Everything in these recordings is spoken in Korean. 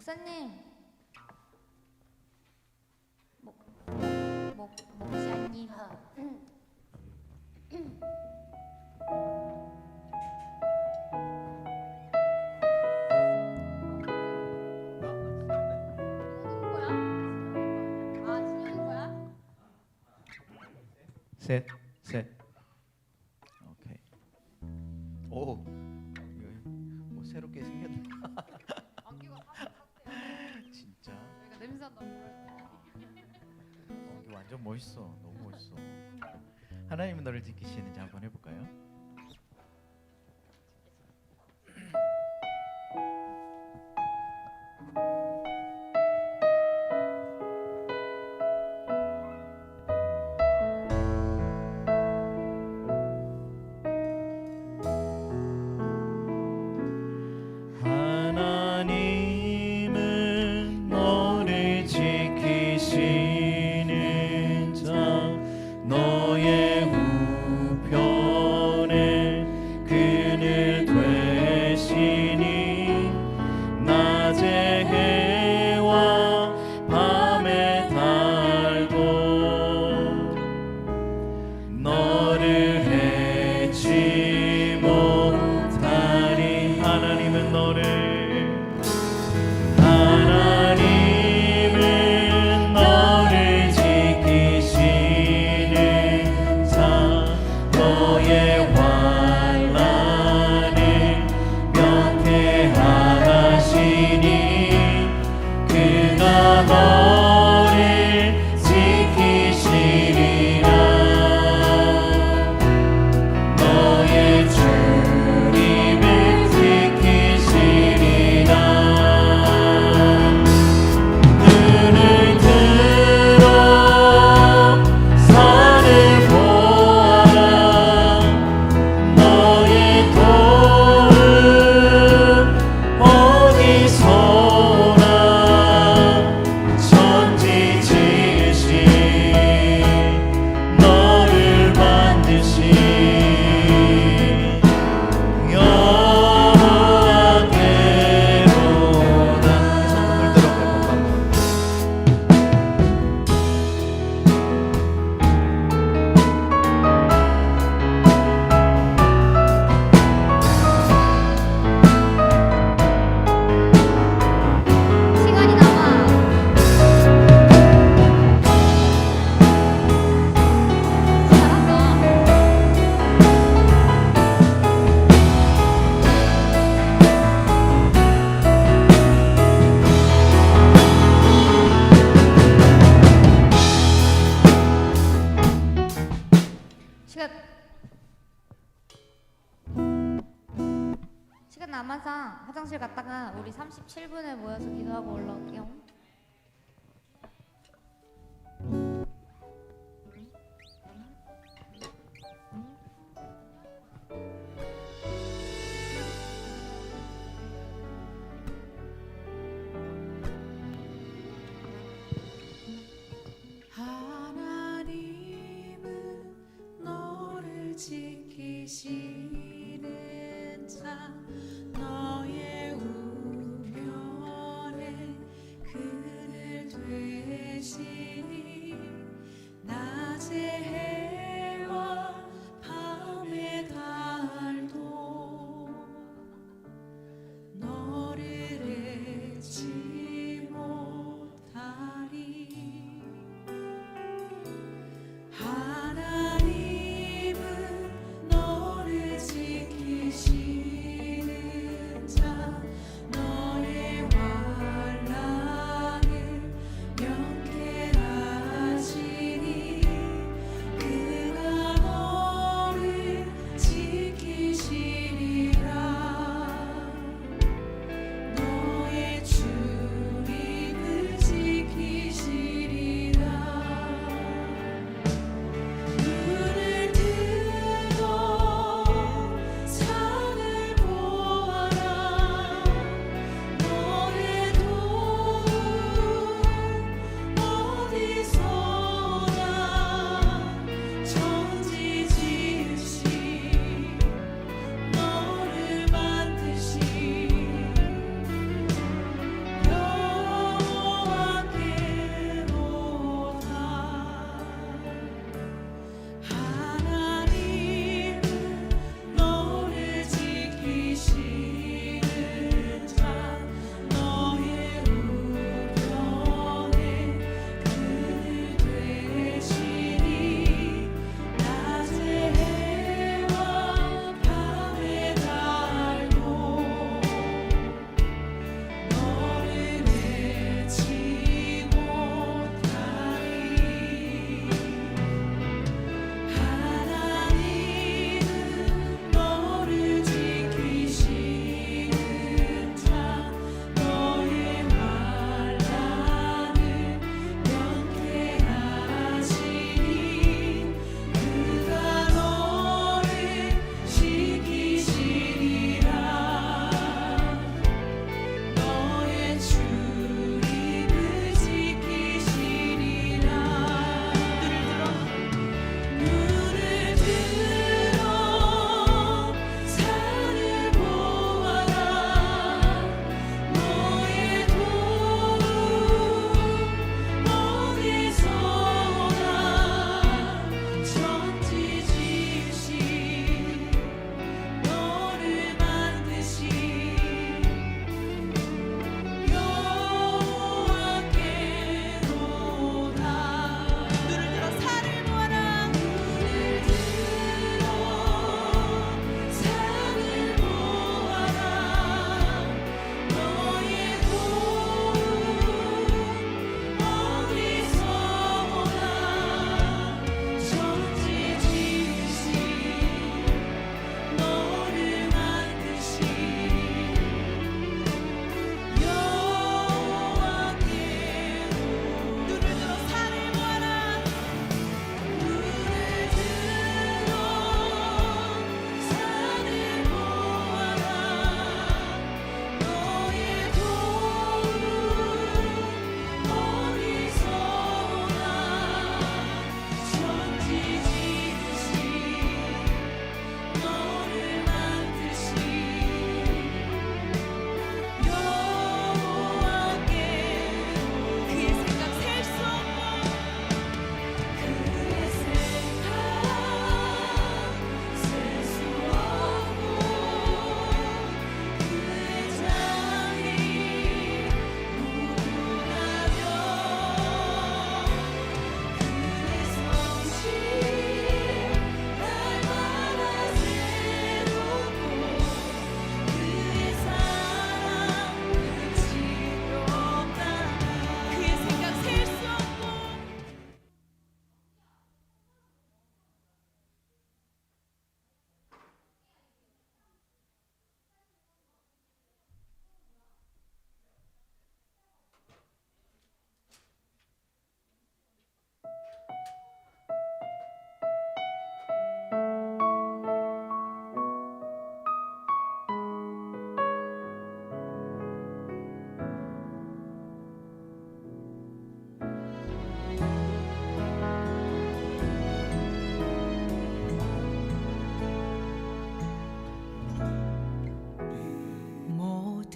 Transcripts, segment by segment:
목사님, 목사님. 셋, 셋. 오케이. 오, 뭐 새롭게 생겼다. 안개가 탔대요. 진짜. 저희가 냄새 난다고 이게 완전 멋있어. 너무 멋있어. 하나님은 너를 지키시는지 한번 해볼까요? 하나님은 너를 지키시는 자 너의 우편에 그늘 되시니 낮의 해와 밤의 달도 너를 해치 못하리. 하나님은 너를 지키시는 자 너의 환난을 면케하시니 그가 너를 지키시리라. 너의 주님을 지키시리라. 눈을 들어 산을 보아라. 너의 도움 어디서 오나. 천지 지으신 너를 만드신 여호와께로다. 손을 들어 시간이 남아. 잘한다. 시간 남아서 화장실 갔다가 우리 37분에 모여서 기도하고 올라올게요. 하나님은 너를 지키시는 자 너의 우편에 그늘 되시니 낮의 해와 밤의 달도 너를 해치 못하리. 하나님은 너를 지키시는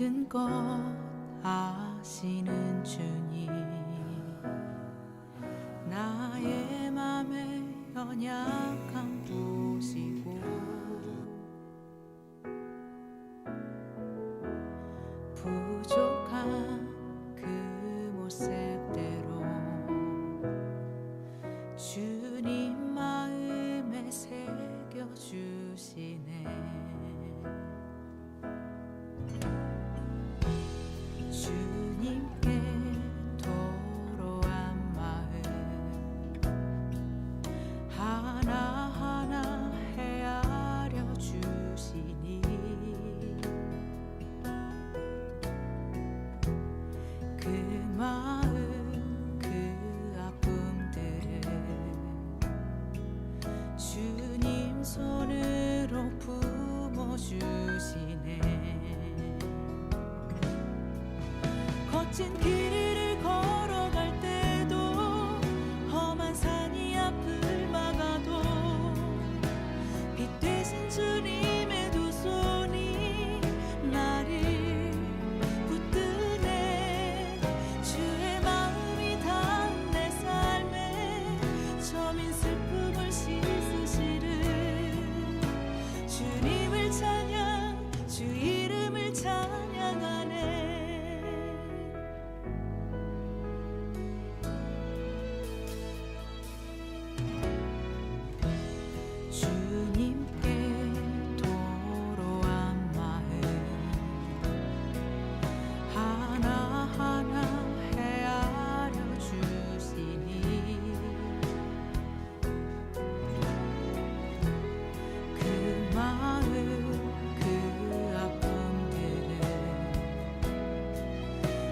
모든 것 아시는 주님, 나의 맘의 연약함 보시고 부족한 그 모습대로 주님 마음에 새겨주시네. 주님께 도로한 마음 하나하나 헤아려 주시니 그 마음 그 아픔들을 주님 손으로 품어주시네. 거친 길을 걸어갈 때도 험한 산이 앞을 막아도 빛 되신 주님의 두 손이 나를 붙드네. 주의 마음이 닿은 내 삶에 처민 슬픔을 씻으시는 주님을 찬양, 주 이름을 찬양하네. 주님께 도로한 마음 하나하나 헤아려 주시니 그 마음 그 아픔들을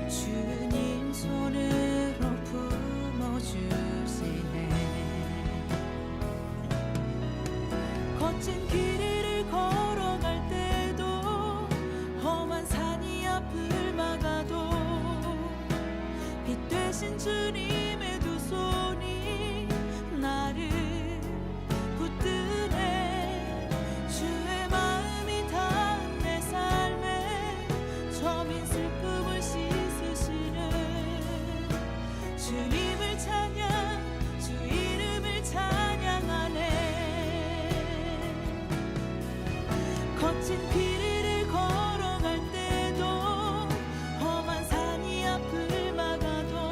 주님 손으로 품어주시네. 거친 길을 걸어갈 때도 험한 산이 앞을 막아도 빛 되신 주님의 두 손이 나를 붙드네. 주의 마음이 닿은 내 삶에 처민 슬픔을 씻으시는 주님을 찬양, 주 이름을 찬양하네. 거친 길을 걸어갈 때도 험한 산이 앞을 막아도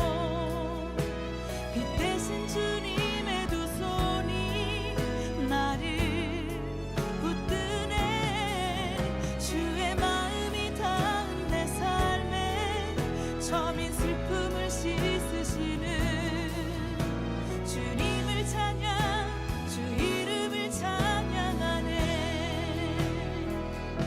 빛 되신 주님의 두 손이 나를 붙드네. 주의 마음이 닿은 내 삶에 처민 슬픔을 씻으시는 주님을 찬양, 주 이름을 찬양하네. 거친 길을 걸어갈 때도 험한 산이 앞을 막아도 빛 되신 주님의 두 손이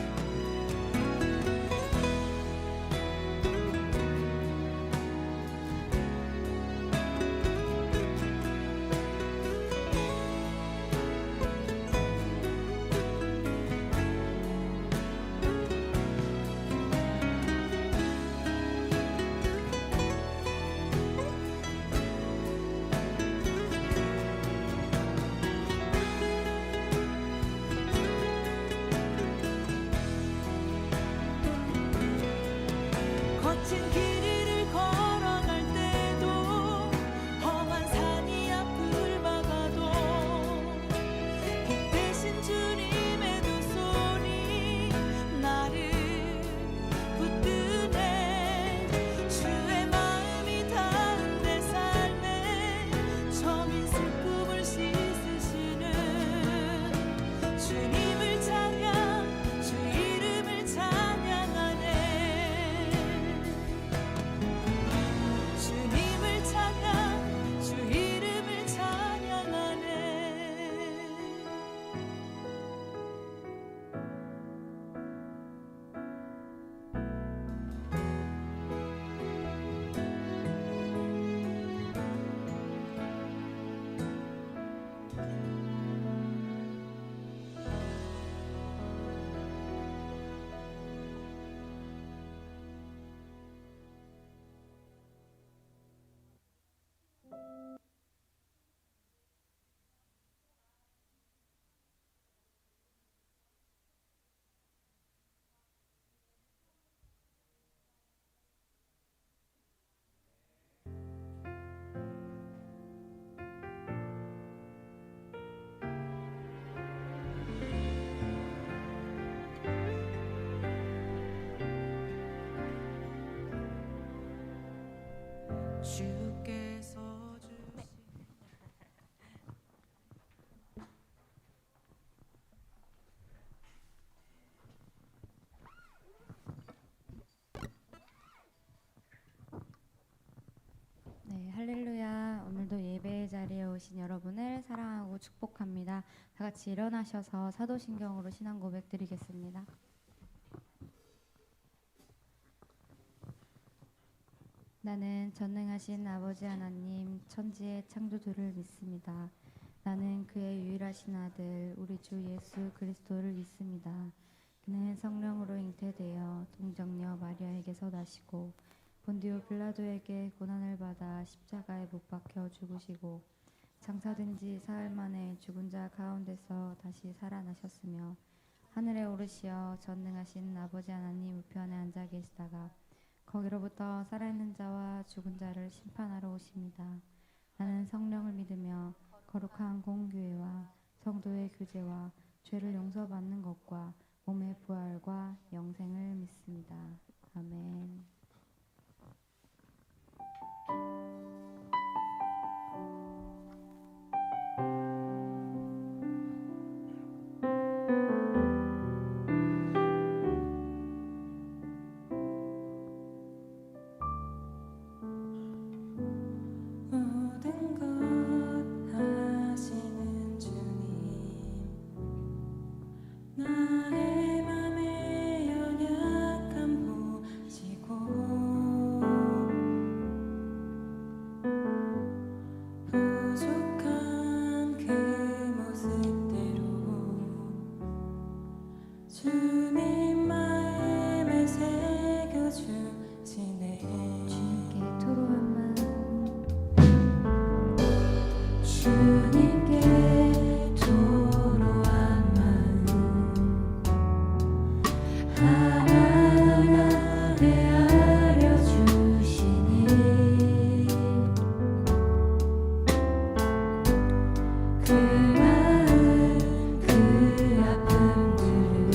나를 붙드네. 여러분을 사랑하고 축복합니다. 다 같이 일어나셔서 사도신경으로 신앙 고백 드리겠습니다. 나는 전능하신 아버지 하나님 천지의 창조주를 믿습니다. 나는 그의 유일하신 아들 우리 주 예수 그리스도를 믿습니다. 그는 성령으로 잉태되어 동정녀 마리아에게서 나시고 본디오 빌라도에게 고난을 받아 십자가에 못 박혀 죽으시고 장사된 지 사흘 만에 죽은 자 가운데서 다시 살아나셨으며 하늘에 오르시어 전능하신 아버지 하나님 우편에 앉아 계시다가 거기로부터 살아있는 자와 죽은 자를 심판하러 오십니다. 나는 성령을 믿으며 거룩한 공교회와 성도의 교제와 죄를 용서받는 것과 몸의 부활과 영생을 믿습니다. 아멘. 모든 것 하시는 주님 나의 맘의 연약함 보시고 부족한 그 모습대로 주님 마음에 새겨주시네 주님께 토로한 마음 주님께 토로한 마음 하나하나 헤아려 주시니 그 마음 그 아픔들을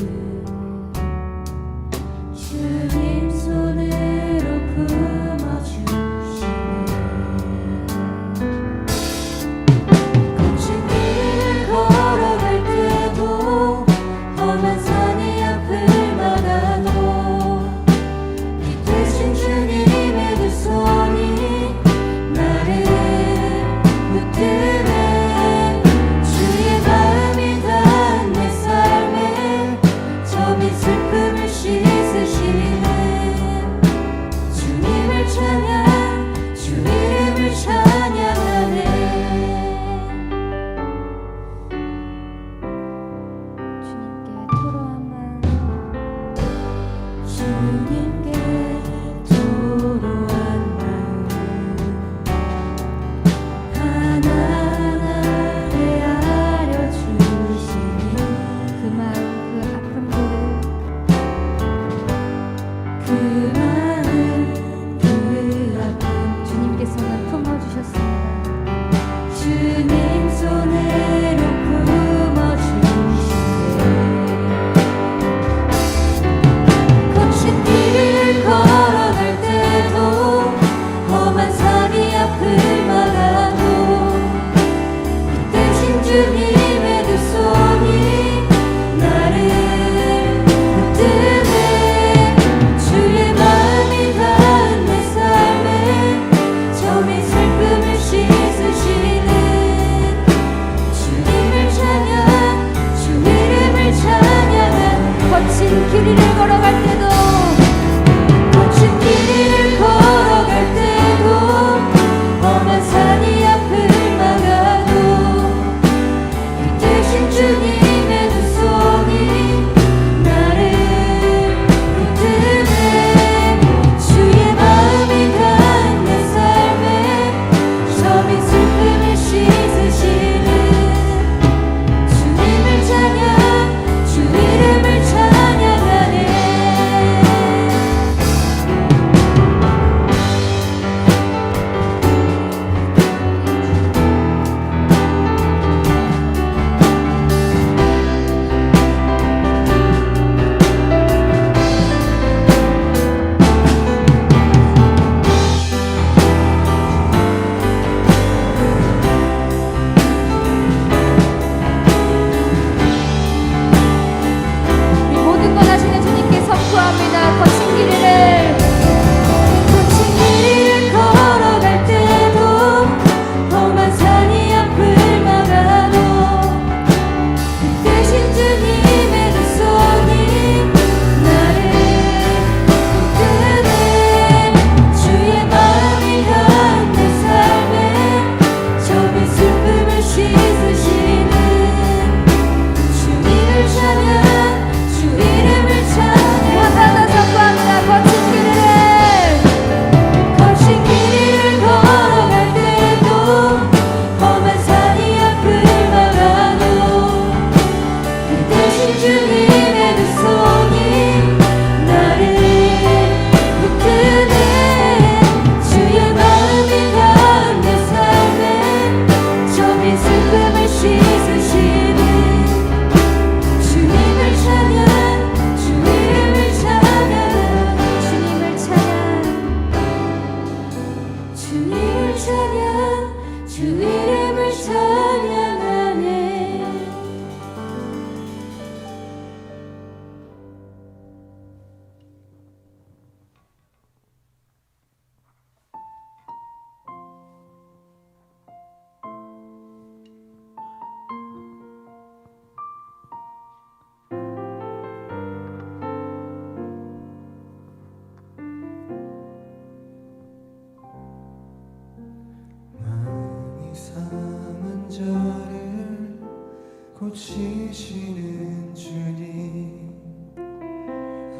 지키시는 주님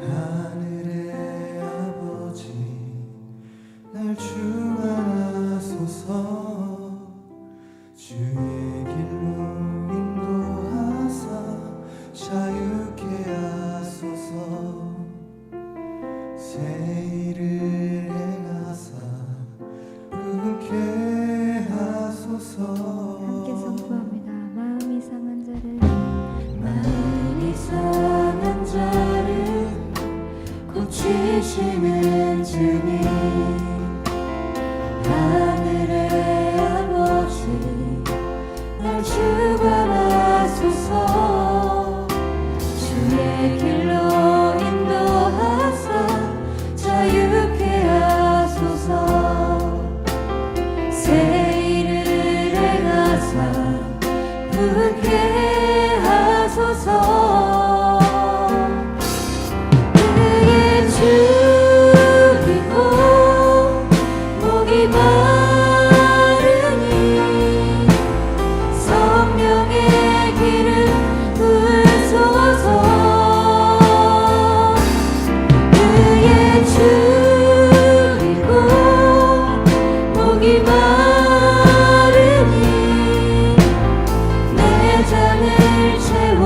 하늘의 아버지 날 주관하소서 주의 길로 인도하사 자유케 하소서 새 일을 행하사 부흥케 하소서 함께 선포합니다. 마음이 상한 자를 마음이 상한 자를 고치시는 주님 하늘의 아버지 날 주관하소서 주의 길로 인도하사 자유케 하소서 새 일을 행하사 부흥케 하소서 그의 죽이고 목이 마르니 성령의 기름 부으소서 그의 죽이고 목이 마르니 내 잔을 채워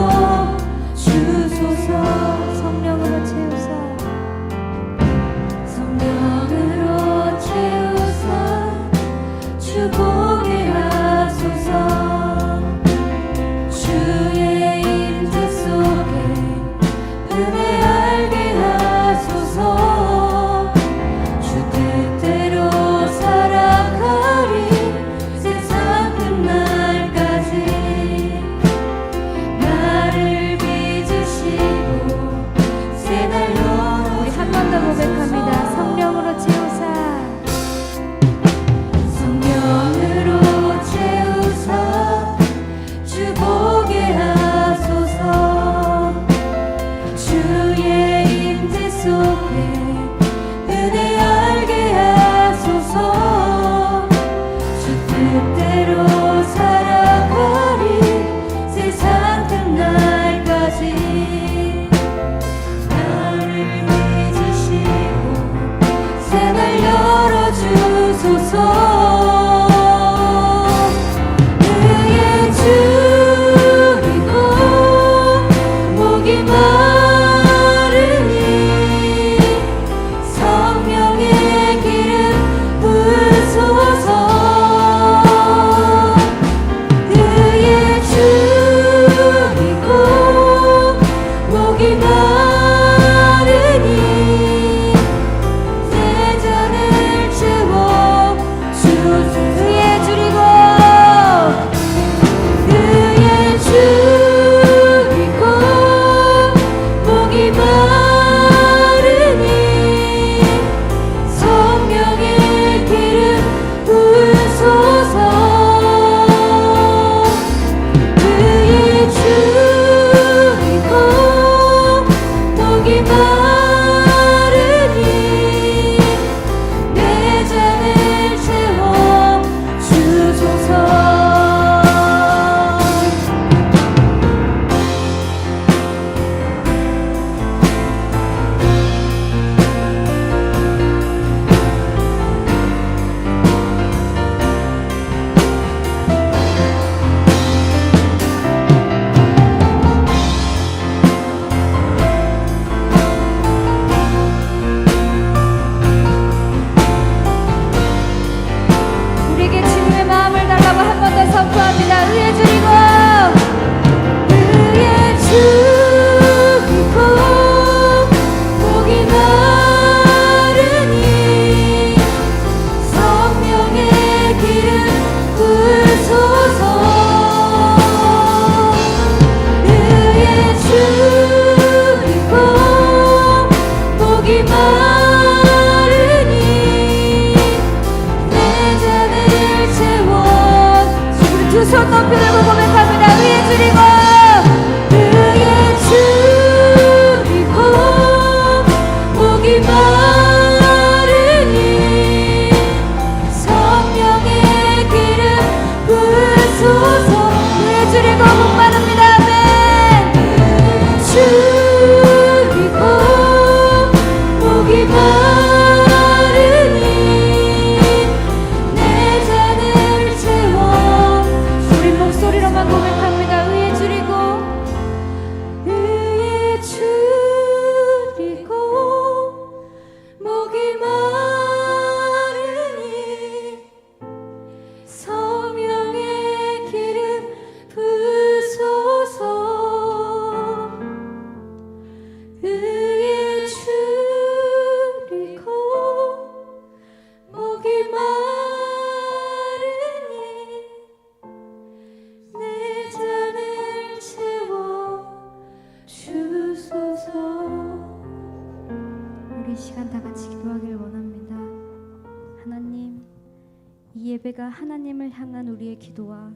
예배가 하나님을 향한 우리의 기도와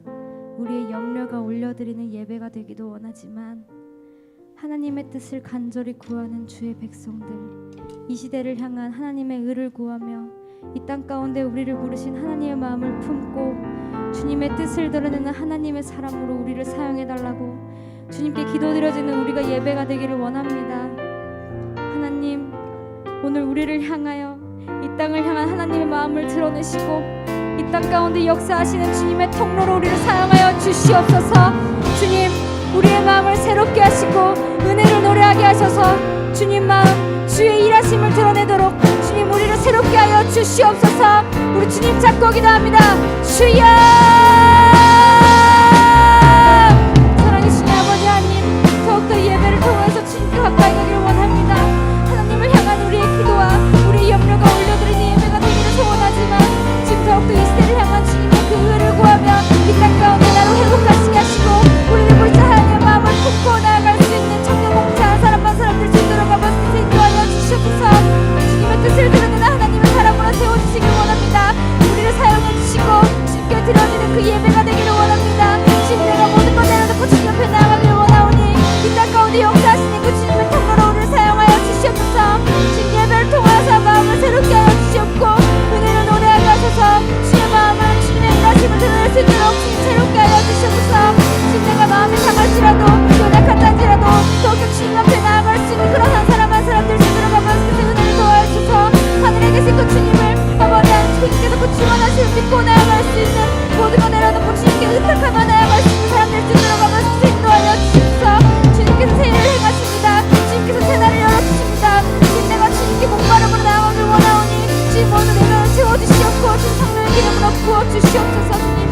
우리의 염려가 올려드리는 예배가 되기도 원하지만 하나님의 뜻을 간절히 구하는 주의 백성들, 이 시대를 향한 하나님의 의를 구하며 이 땅 가운데 우리를 부르신 하나님의 마음을 품고 주님의 뜻을 드러내는 하나님의 사람으로 우리를 사용해달라고 주님께 기도드려지는 우리가 예배가 되기를 원합니다. 하나님, 오늘 우리를 향하여 이 땅을 향한 하나님의 마음을 드러내시고 이 땅 가운데 역사하시는 주님의 통로로 우리를 사용하여 주시옵소서. 주님, 우리의 마음을 새롭게 하시고 은혜를 노래하게 하셔서 주님 마음, 주의 일하심을 드러내도록 주님 우리를 새롭게 하여 주시옵소서. 우리 주님 잡고 기도합니다. 주여! 사랑하시는 아버지 하나님, 더욱더 예배를 통해서 주님께 가까이 가기를 원합니다. 하나님을 향한 우리의 기도와 우리의 염려가 올려드리는 예배가 되기를 소원하지만 지금 더욱더 이 시대를 향한 주님의 그 의를 구하며 이 땅 가운데 나로 회복하시게 하시고 우리를 불자 하나님의 마음을 품고 나아갈 수 있는 청년 공차 사람만 사람들 주도록 한번 인도하여 주시옵소서. 주님의 뜻을 드러내는 하나님의 사람으로 세워주시길 원합니다. 우리를 사용해 주시고 주님께 드려지는 그 예배가 되기를 원합니다. 지금 내가 모든 걸 내려놓고 주님 옆에 나아가기를 원하오니 이 땅 가운데 역사하시는 그 주님의 통로로 우리를 사용하여 주시옵소서. 주님 예배를 통하여서 마음을 새롭게 하여 주시옵고 은혜를 노래하게 하셔서 주의 마음을 주님의 일하심을 드러낼 수 있도록 주님 새롭게 하여 주시옵소서. 지금 내가 마음이 상할지라도 연약하다지라도 더욱더 주님 앞에 나아갈 수 있는 그런 한 사람 한 사람들 주들어 가면서 그 은혜를 도와주셔서 하늘에 계신 그 주님을 아버지 하나님 주님께서 그 주원하심을 믿고 나아갈 수 있는 모든 걸 내려놓고 주님께 의탁하며 나아갈 수 있는 사람들 주들어 가면서 인도하여 주시옵소서. 주님께서 새해를 행하십니다. 주님께서 새날을 열어주십니다. 지금 내가 주님께 목마름으로 나아가길 원하오니 주님 모두 내 명을 채워주시옵고 주님 성령의 기름으로 부어주시옵소서. 주님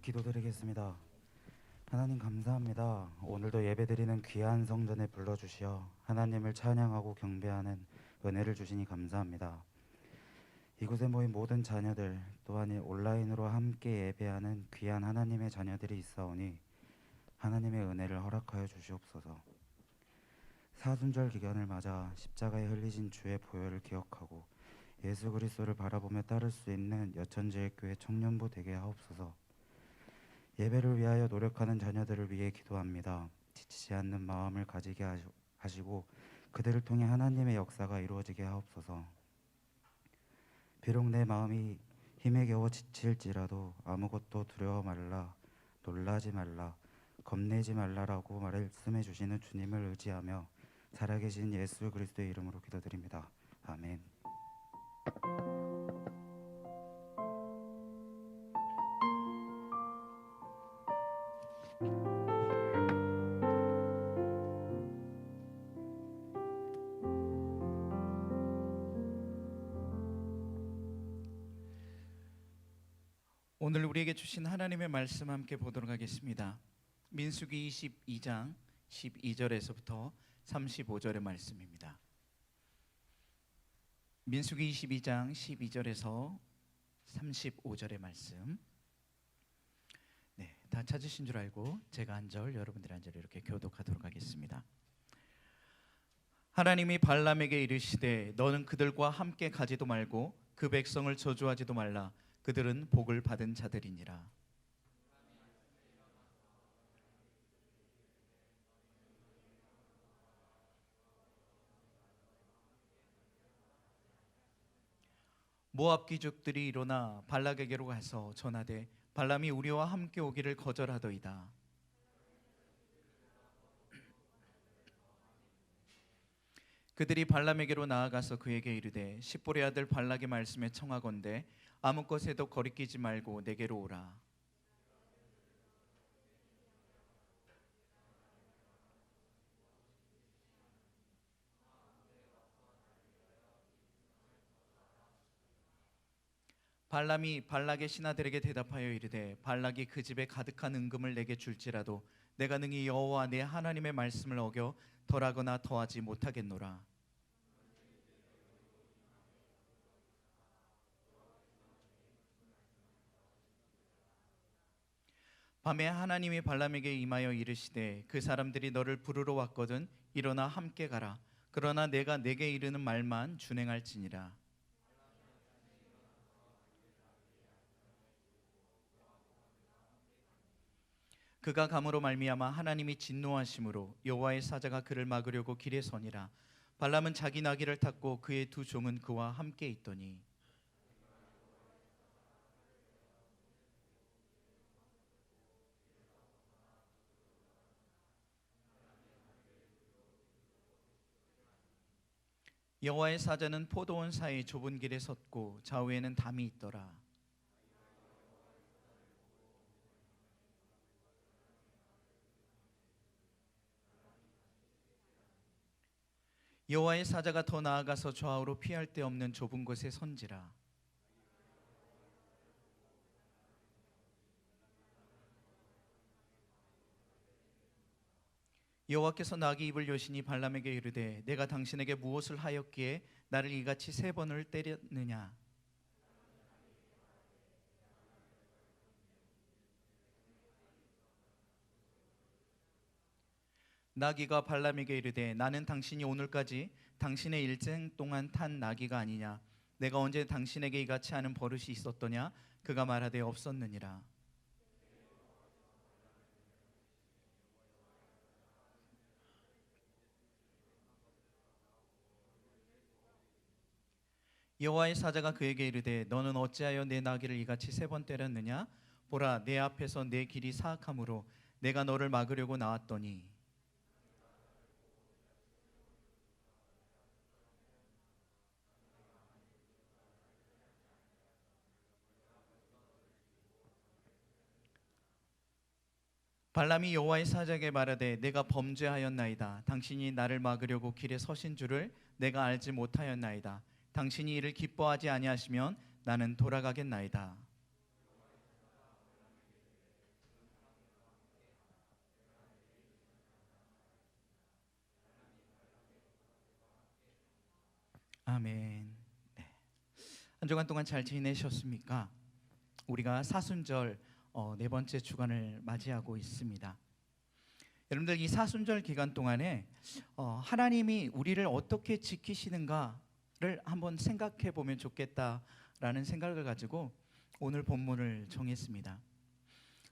기도드리겠습니다. 하나님 감사합니다. 오늘도 예배드리는 귀한 성전에 불러주시어 하나님을 찬양하고 경배하는 은혜를 주시니 감사합니다. 이곳에 모인 모든 자녀들 또한 온라인으로 함께 예배하는 귀한 하나님의 자녀들이 있사오니 하나님의 은혜를 허락하여 주시옵소서. 사순절 기간을 맞아 십자가에 흘리신 주의 보혈을 기억하고 예수 그리스도를 바라보며 따를 수 있는 여천제일교회 청년부 되게 하옵소서. 예배를 위하여 노력하는 자녀들을 위해 기도합니다. 지치지 않는 마음을 가지게 하시고 그들을 통해 하나님의 역사가 이루어지게 하옵소서. 비록 내 마음이 힘에 겨워 지칠지라도 아무것도 두려워 말라, 놀라지 말라, 겁내지 말라라고 말씀해 주시는 주님을 의지하며 살아계신 예수 그리스도의 이름으로 기도드립니다. 아멘. 오늘 우리에게 주신 하나님의 말씀 함께 보도록 하겠습니다. 민수기 22장 12절에서부터 35절의 말씀입니다. 민수기 22장 12절에서 35절의 말씀. 네, 다 찾으신 줄 알고 제가 한 절, 여러분들이 한 절 이렇게 교독하도록 하겠습니다. 하나님이 발람에게 이르시되 너는 그들과 함께 가지도 말고 그 백성을 저주하지도 말라. 그들은 복을 받은 자들이니라. 모압 귀족들이 일어나 발락에게로 가서 전하되 발람이 우리와 함께 오기를 거절하더이다. 그들이 발람에게로 나아가서 그에게 이르되 십볼의 아들 발락의 말씀에 청하건대 아무 것에도 거리끼지 말고 내게로 오라. 발람이 발락의 신하들에게 대답하여 이르되 발락이 그 집에 가득한 은금을 내게 줄지라도 내가 능히 여호와 내 하나님의 말씀을 어겨 덜하거나 더하지 못하겠노라. 밤에 하나님이 발람에게 임하여 이르시되 그 사람들이 너를 부르러 왔거든 일어나 함께 가라. 그러나 내가 내게 이르는 말만 준행할지니라. 그가 감으로 말미암아 하나님이 진노하심으로 여호와의 사자가 그를 막으려고 길에 서니라. 발람은 자기 나귀를 탔고 그의 두 종은 그와 함께 있더니 여호와의 사자는 포도원 사이 좁은 길에 섰고 좌우에는 담이 있더라. 여호와의 사자가 더 나아가서 좌우로 피할 데 없는 좁은 곳에 선지라. 여호와께서 나귀 입을 여시니 발람에게 이르되 내가 당신에게 무엇을 하였기에 나를 이같이 3번을 때렸느냐. 나귀가 발람에게 이르되 나는 당신이 오늘까지 당신의 일생 동안 탄 나귀가 아니냐. 내가 언제 당신에게 이같이 하는 버릇이 있었더냐. 그가 말하되 없었느니라. 여호와의 사자가 그에게 이르되 너는 어찌하여 내 나귀를 이같이 3번 때렸느냐. 보라 내 앞에서 내 길이 사악함으로 내가 너를 막으려고 나왔더니 발람이 여호와의 사자에게 말하되 내가 범죄하였나이다. 당신이 나를 막으려고 길에 서신 줄을 내가 알지 못하였나이다. 당신이 이를 기뻐하지 아니하시면 나는 돌아가겠나이다. 아멘. 네. 한 주간 동안 잘 지내셨습니까? 우리가 사순절 4번째 주간을 맞이하고 있습니다. 여러분들 이 사순절 기간 동안에 하나님이 우리를 어떻게 지키시는가를 한번 생각해 보면 좋겠다라는 생각을 가지고 오늘 본문을 정했습니다.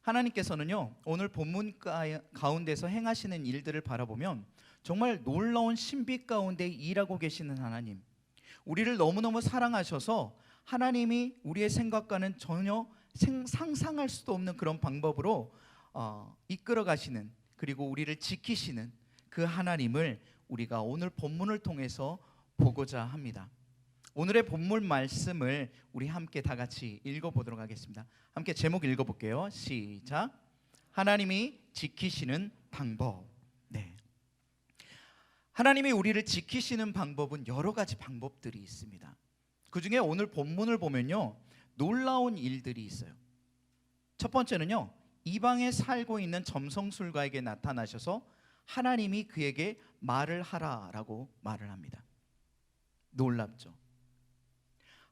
하나님께서는요 오늘 본문 가운데서 행하시는 일들을 바라보면 정말 놀라운 신비 가운데 일하고 계시는 하나님, 우리를 너무너무 사랑하셔서 하나님이 우리의 생각과는 전혀 상상할 수도 없는 그런 방법으로 이끌어 가시는, 그리고 우리를 지키시는 그 하나님을 우리가 오늘 본문을 통해서 보고자 합니다. 오늘의 본문 말씀을 우리 함께 다 같이 읽어보도록 하겠습니다. 함께 제목 읽어볼게요. 시작. 하나님이 지키시는 방법. 네. 하나님이 우리를 지키시는 방법은 여러 가지 방법들이 있습니다. 그 중에 오늘 본문을 보면요 놀라운 일들이 있어요. 첫 번째는요 이방에 살고 있는 점성술가에게 나타나셔서 하나님이 그에게 말을 하라라고 말을 합니다. 놀랍죠.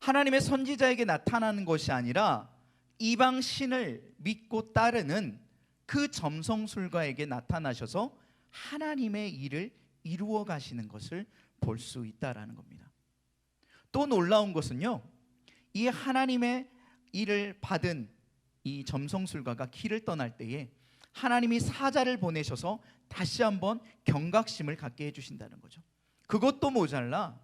하나님의 선지자에게 나타나는 것이 아니라 이방 신을 믿고 따르는 그 점성술가에게 나타나셔서 하나님의 일을 이루어 가시는 것을 볼 수 있다라는 겁니다. 또 놀라운 것은요 이 하나님의 일을 받은 이 점성술가가 길을 떠날 때에 하나님이 사자를 보내셔서 다시 한번 경각심을 갖게 해주신다는 거죠. 그것도 모자라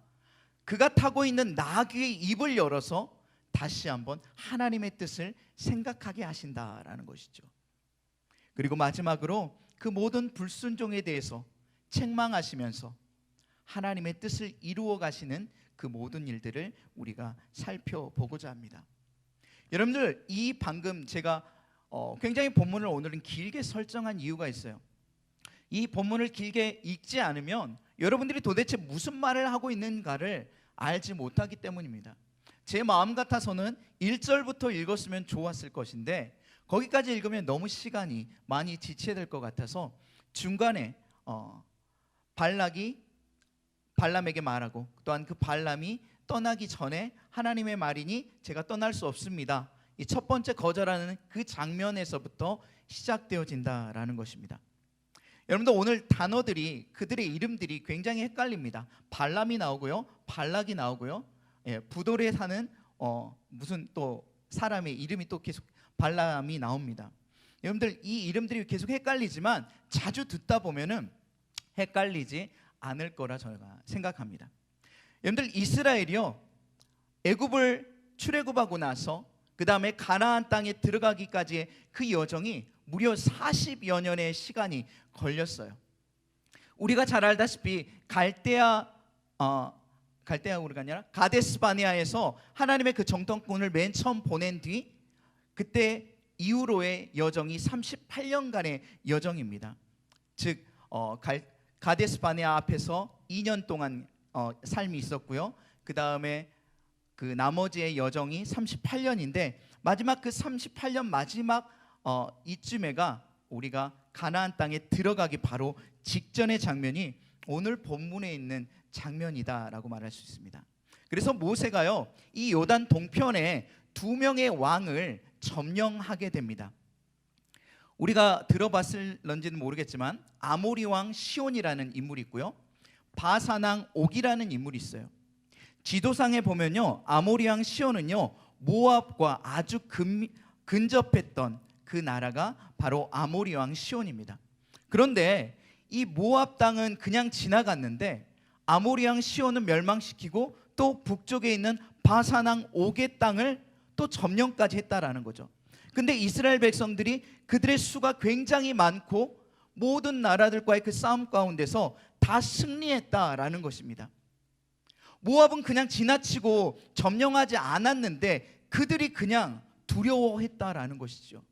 그가 타고 있는 나귀의 입을 열어서 다시 한번 하나님의 뜻을 생각하게 하신다라는 것이죠. 그리고 마지막으로 그 모든 불순종에 대해서 책망하시면서 하나님의 뜻을 이루어 가시는 그 모든 일들을 우리가 살펴보고자 합니다. 여러분들 이 방금 제가 굉장히 본문을 오늘은 길게 설정한 이유가 있어요. 이 본문을 길게 읽지 않으면 여러분들이 도대체 무슨 말을 하고 있는가를 알지 못하기 때문입니다. 제 마음 같아서는 1절부터 읽었으면 좋았을 것인데 거기까지 읽으면 너무 시간이 많이 지체될 것 같아서 중간에 발락이 발람에게 말하고 또한 그 발람이 떠나기 전에 하나님의 말이니 제가 떠날 수 없습니다. 이 첫 번째 거절하는 그 장면에서부터 시작되어진다라는 것입니다. 여러분들 오늘 단어들이 그들의 이름들이 굉장히 헷갈립니다. 발람이 나오고요, 발락이 나오고요, 부돌에 사는 무슨 또 사람의 이름이 또 계속 발람이 나옵니다. 여러분들 이 이름들이 계속 헷갈리지만 자주 듣다 보면은 헷갈리지 않을 거라 저희가 생각합니다. 여러분들 이스라엘이요, 애굽을 출애굽하고 나서 그 다음에 가나안 땅에 들어가기까지의 그 여정이 무려 40여 년의 시간이 걸렸어요. 우리가 잘 알다시피 갈대아 우리가 아니라 가데스 바네아에서 하나님의 그 정탐꾼을 맨 처음 보낸 뒤 그때 이후로의 여정이 38년간의 여정입니다. 즉 가데스 바네아 앞에서 2년 동안 삶이 있었고요. 그 다음에 그 나머지의 여정이 38년인데 마지막 그 38년 마지막 이쯤에가 우리가 가나안 땅에 들어가기 바로 직전의 장면이 오늘 본문에 있는 장면이다라고 말할 수 있습니다. 그래서 모세가요, 이 요단 동편에 2명의 왕을 점령하게 됩니다. 우리가 들어봤을런지는 모르겠지만 아모리 왕 시온이라는 인물이 있고요, 바산 왕 옥이라는 인물이 있어요. 지도상에 보면요, 아모리 왕 시온은요 모압과 아주 근접했던 그 나라가 바로 아모리 왕 시온입니다. 그런데 이 모압 땅은 그냥 지나갔는데 아모리 왕 시온은 멸망시키고 또 북쪽에 있는 바산 왕 옥의 땅을 또 점령까지 했다라는 거죠. 근데 이스라엘 백성들이 그들의 수가 굉장히 많고 모든 나라들과의 그 싸움 가운데서 다 승리했다라는 것입니다. 모압은 그냥 지나치고 점령하지 않았는데 그들이 그냥 두려워했다라는 것이죠.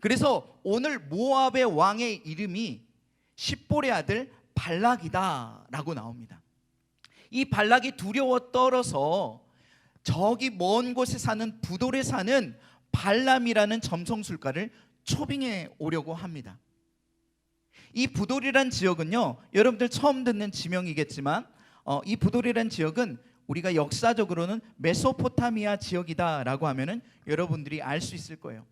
그래서 오늘 모압의 왕의 이름이 십볼의 아들 발락이다라고 나옵니다. 이 발락이 두려워 떨어서 저기 먼 곳에 사는 부돌에 사는 발람이라는 점성술가를 초빙해 오려고 합니다. 이 부돌이란 지역은요, 여러분들 처음 듣는 지명이겠지만 이 부돌이란 지역은 우리가 역사적으로는 메소포타미아 지역이다라고 하면은 여러분들이 알 수 있을 거예요.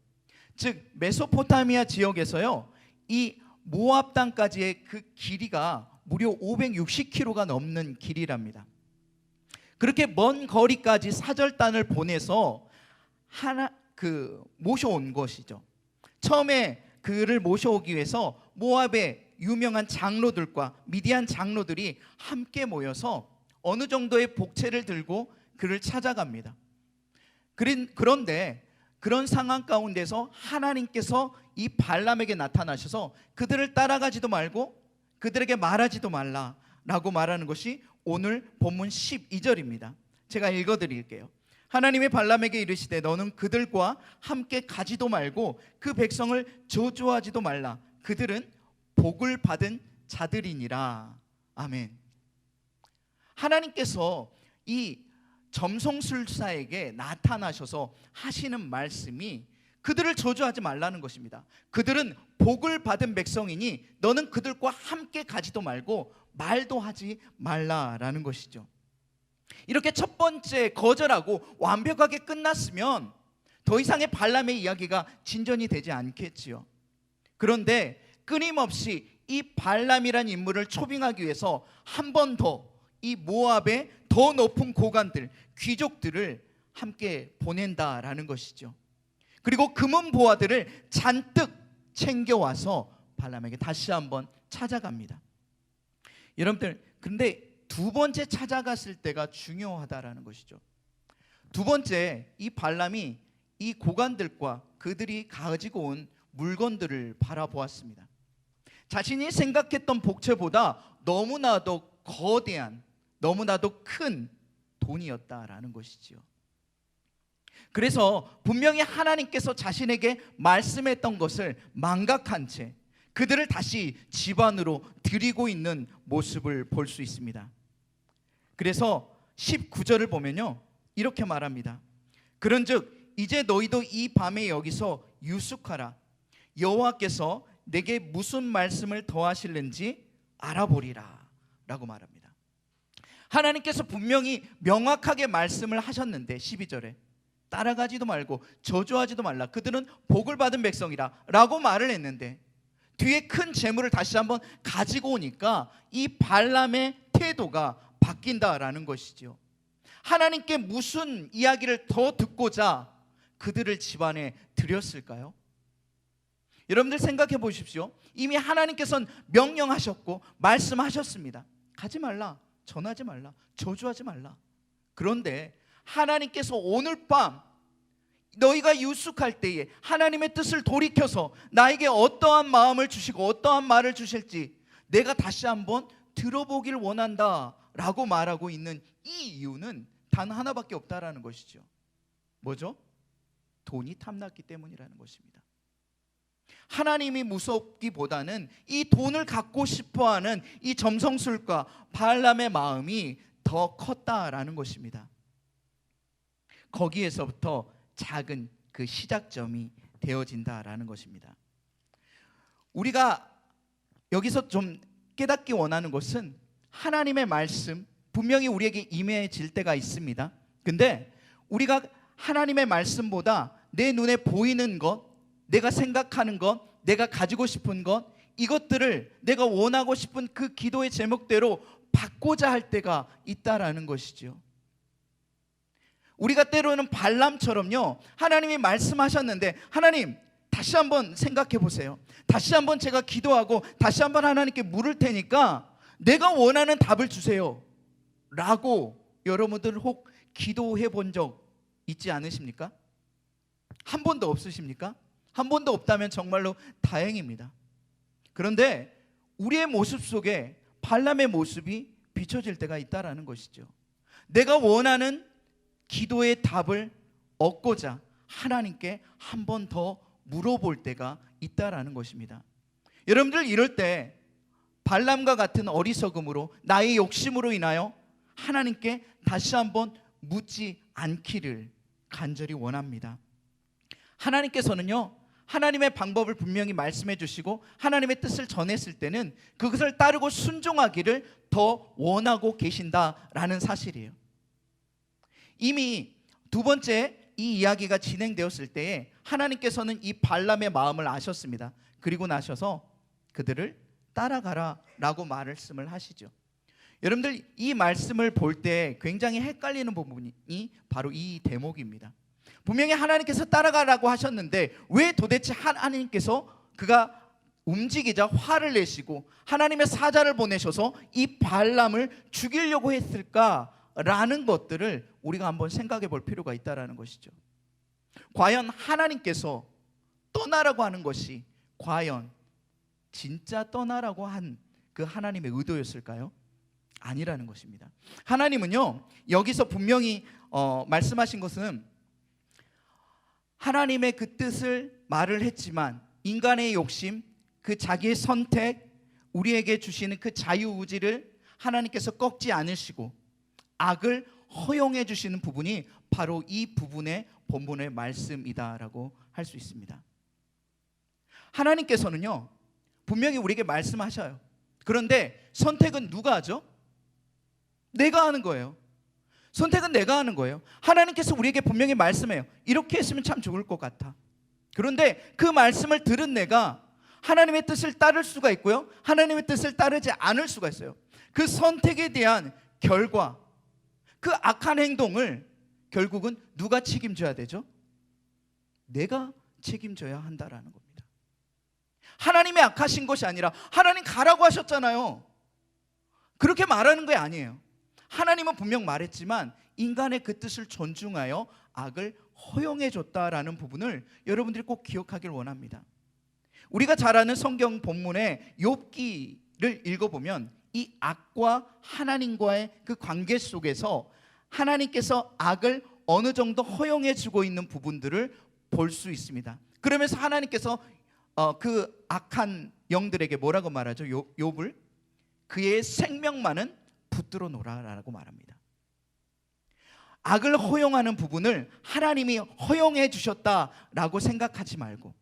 즉 메소포타미아 지역에서요, 이 모압 땅까지의 그 길이가 무려 560km가 넘는 길이랍니다. 그렇게 먼 거리까지 사절단을 보내서 모셔온 것이죠. 처음에 그를 모셔오기 위해서 모압의 유명한 장로들과 미디안 장로들이 함께 모여서 어느 정도의 복채를 들고 그를 찾아갑니다. 그런데 그런 상황 가운데서 하나님께서 이 발람에게 나타나셔서 그들을 따라가지도 말고 그들에게 말하지도 말라라고 말하는 것이 오늘 본문 12절입니다. 제가 읽어드릴게요. 하나님의 발람에게 이르시되 너는 그들과 함께 가지도 말고 그 백성을 저주하지도 말라. 그들은 복을 받은 자들이니라. 아멘. 하나님께서 이 점성술사에게 나타나셔서 하시는 말씀이 그들을 저주하지 말라는 것입니다. 그들은 복을 받은 백성이니 너는 그들과 함께 가지도 말고 말도 하지 말라라는 것이죠. 이렇게 첫 번째 거절하고 완벽하게 끝났으면 더 이상의 발람의 이야기가 진전이 되지 않겠지요. 그런데 끊임없이 이 발람이란 인물을 초빙하기 위해서 한 번 더 이 모압의 더 높은 고관들, 귀족들을 함께 보낸다라는 것이죠. 그리고 금은 보화들을 잔뜩 챙겨와서 발람에게 다시 한번 찾아갑니다. 여러분들, 근데 두 번째 찾아갔을 때가 중요하다라는 것이죠. 두 번째, 이 발람이 이 고관들과 그들이 가지고 온 물건들을 바라보았습니다. 자신이 생각했던 복채보다 너무나도 거대한, 너무나도 큰 돈이었다라는 것이지요. 그래서 분명히 하나님께서 자신에게 말씀했던 것을 망각한 채 그들을 다시 집 안으로 들이고 있는 모습을 볼 수 있습니다. 그래서 19절을 보면요, 이렇게 말합니다. 그런즉 이제 너희도 이 밤에 여기서 유숙하라. 여호와께서 내게 무슨 말씀을 더하실는지 알아보리라 라고 말합니다. 하나님께서 분명히 명확하게 말씀을 하셨는데 12절에 따라가지도 말고 저주하지도 말라. 그들은 복을 받은 백성이라 라고 말을 했는데 뒤에 큰 재물을 다시 한번 가지고 오니까 이 발람의 태도가 바뀐다라는 것이죠. 하나님께 무슨 이야기를 더 듣고자 그들을 집안에 들였을까요? 여러분들 생각해 보십시오. 이미 하나님께서는 명령하셨고 말씀하셨습니다. 가지 말라, 전하지 말라, 저주하지 말라. 그런데 하나님께서 오늘 밤 너희가 유숙할 때에 하나님의 뜻을 돌이켜서 나에게 어떠한 마음을 주시고 어떠한 말을 주실지 내가 다시 한번 들어보길 원한다 라고 말하고 있는 이 이유는 단 하나밖에 없다라는 것이죠. 뭐죠? 돈이 탐났기 때문이라는 것입니다. 하나님이 무섭기보다는 이 돈을 갖고 싶어하는 이 점성술과 발람의 마음이 더 컸다라는 것입니다. 거기에서부터 작은 그 시작점이 되어진다라는 것입니다. 우리가 여기서 좀 깨닫기 원하는 것은 하나님의 말씀 분명히 우리에게 임해질 때가 있습니다. 근데 우리가 하나님의 말씀보다 내 눈에 보이는 것, 내가 생각하는 것, 내가 가지고 싶은 것, 이것들을 내가 원하고 싶은 그 기도의 제목대로 받고자 할 때가 있다라는 것이죠. 우리가 때로는 발람처럼요, 하나님이 말씀하셨는데 하나님 다시 한번 생각해 보세요. 다시 한번 제가 기도하고 다시 한번 하나님께 물을 테니까 내가 원하는 답을 주세요 라고 여러분들 혹 기도해 본 적 있지 않으십니까? 한 번도 없으십니까? 한 번도 없다면 정말로 다행입니다. 그런데 우리의 모습 속에 발람의 모습이 비춰질 때가 있다라는 것이죠. 내가 원하는 기도의 답을 얻고자 하나님께 한 번 더 물어볼 때가 있다라는 것입니다. 여러분들 이럴 때 발람과 같은 어리석음으로 나의 욕심으로 인하여 하나님께 다시 한번 묻지 않기를 간절히 원합니다. 하나님께서는요, 하나님의 방법을 분명히 말씀해 주시고 하나님의 뜻을 전했을 때는 그것을 따르고 순종하기를 더 원하고 계신다라는 사실이에요. 이미 두 번째 이 이야기가 진행되었을 때에 하나님께서는 이 발람의 마음을 아셨습니다. 그리고 나셔서 그들을 따라가라 라고 말씀을 하시죠. 여러분들 이 말씀을 볼 때 굉장히 헷갈리는 부분이 바로 이 대목입니다. 분명히 하나님께서 따라가라고 하셨는데 왜 도대체 하나님께서 그가 움직이자 화를 내시고 하나님의 사자를 보내셔서 이 발람을 죽이려고 했을까라는 것들을 우리가 한번 생각해 볼 필요가 있다는 것이죠. 과연 하나님께서 떠나라고 하는 것이 과연 진짜 떠나라고 한 그 하나님의 의도였을까요? 아니라는 것입니다. 하나님은요, 여기서 분명히 말씀하신 것은 하나님의 그 뜻을 말을 했지만 인간의 욕심, 그 자기의 선택, 우리에게 주시는 그 자유의지를 하나님께서 꺾지 않으시고 악을 허용해 주시는 부분이 바로 이 부분의 본문의 말씀이다라고 할 수 있습니다. 하나님께서는요, 분명히 우리에게 말씀하셔요. 그런데 선택은 누가 하죠? 내가 하는 거예요. 선택은 내가 하는 거예요. 하나님께서 우리에게 분명히 말씀해요. 이렇게 했으면 참 좋을 것 같아. 그런데 그 말씀을 들은 내가 하나님의 뜻을 따를 수가 있고요, 하나님의 뜻을 따르지 않을 수가 있어요. 그 선택에 대한 결과, 그 악한 행동을 결국은 누가 책임져야 되죠? 내가 책임져야 한다라는 겁니다. 하나님이 악하신 것이 아니라 하나님 가라고 하셨잖아요. 그렇게 말하는 게 아니에요. 하나님은 분명 말했지만 인간의 그 뜻을 존중하여 악을 허용해 줬다라는 부분을 여러분들이 꼭 기억하길 원합니다. 우리가 잘 아는 성경 본문의 욥기를 읽어보면 이 악과 하나님과의 그 관계 속에서 하나님께서 악을 어느 정도 허용해 주고 있는 부분들을 볼 수 있습니다. 그러면서 하나님께서 그 악한 영들에게 뭐라고 말하죠? 욥을 그의 생명만은 붙들어 놓으라라고 말합니다. 악을 허용하는 부분을 하나님이 허용해 주셨다라고 생각하지 말고,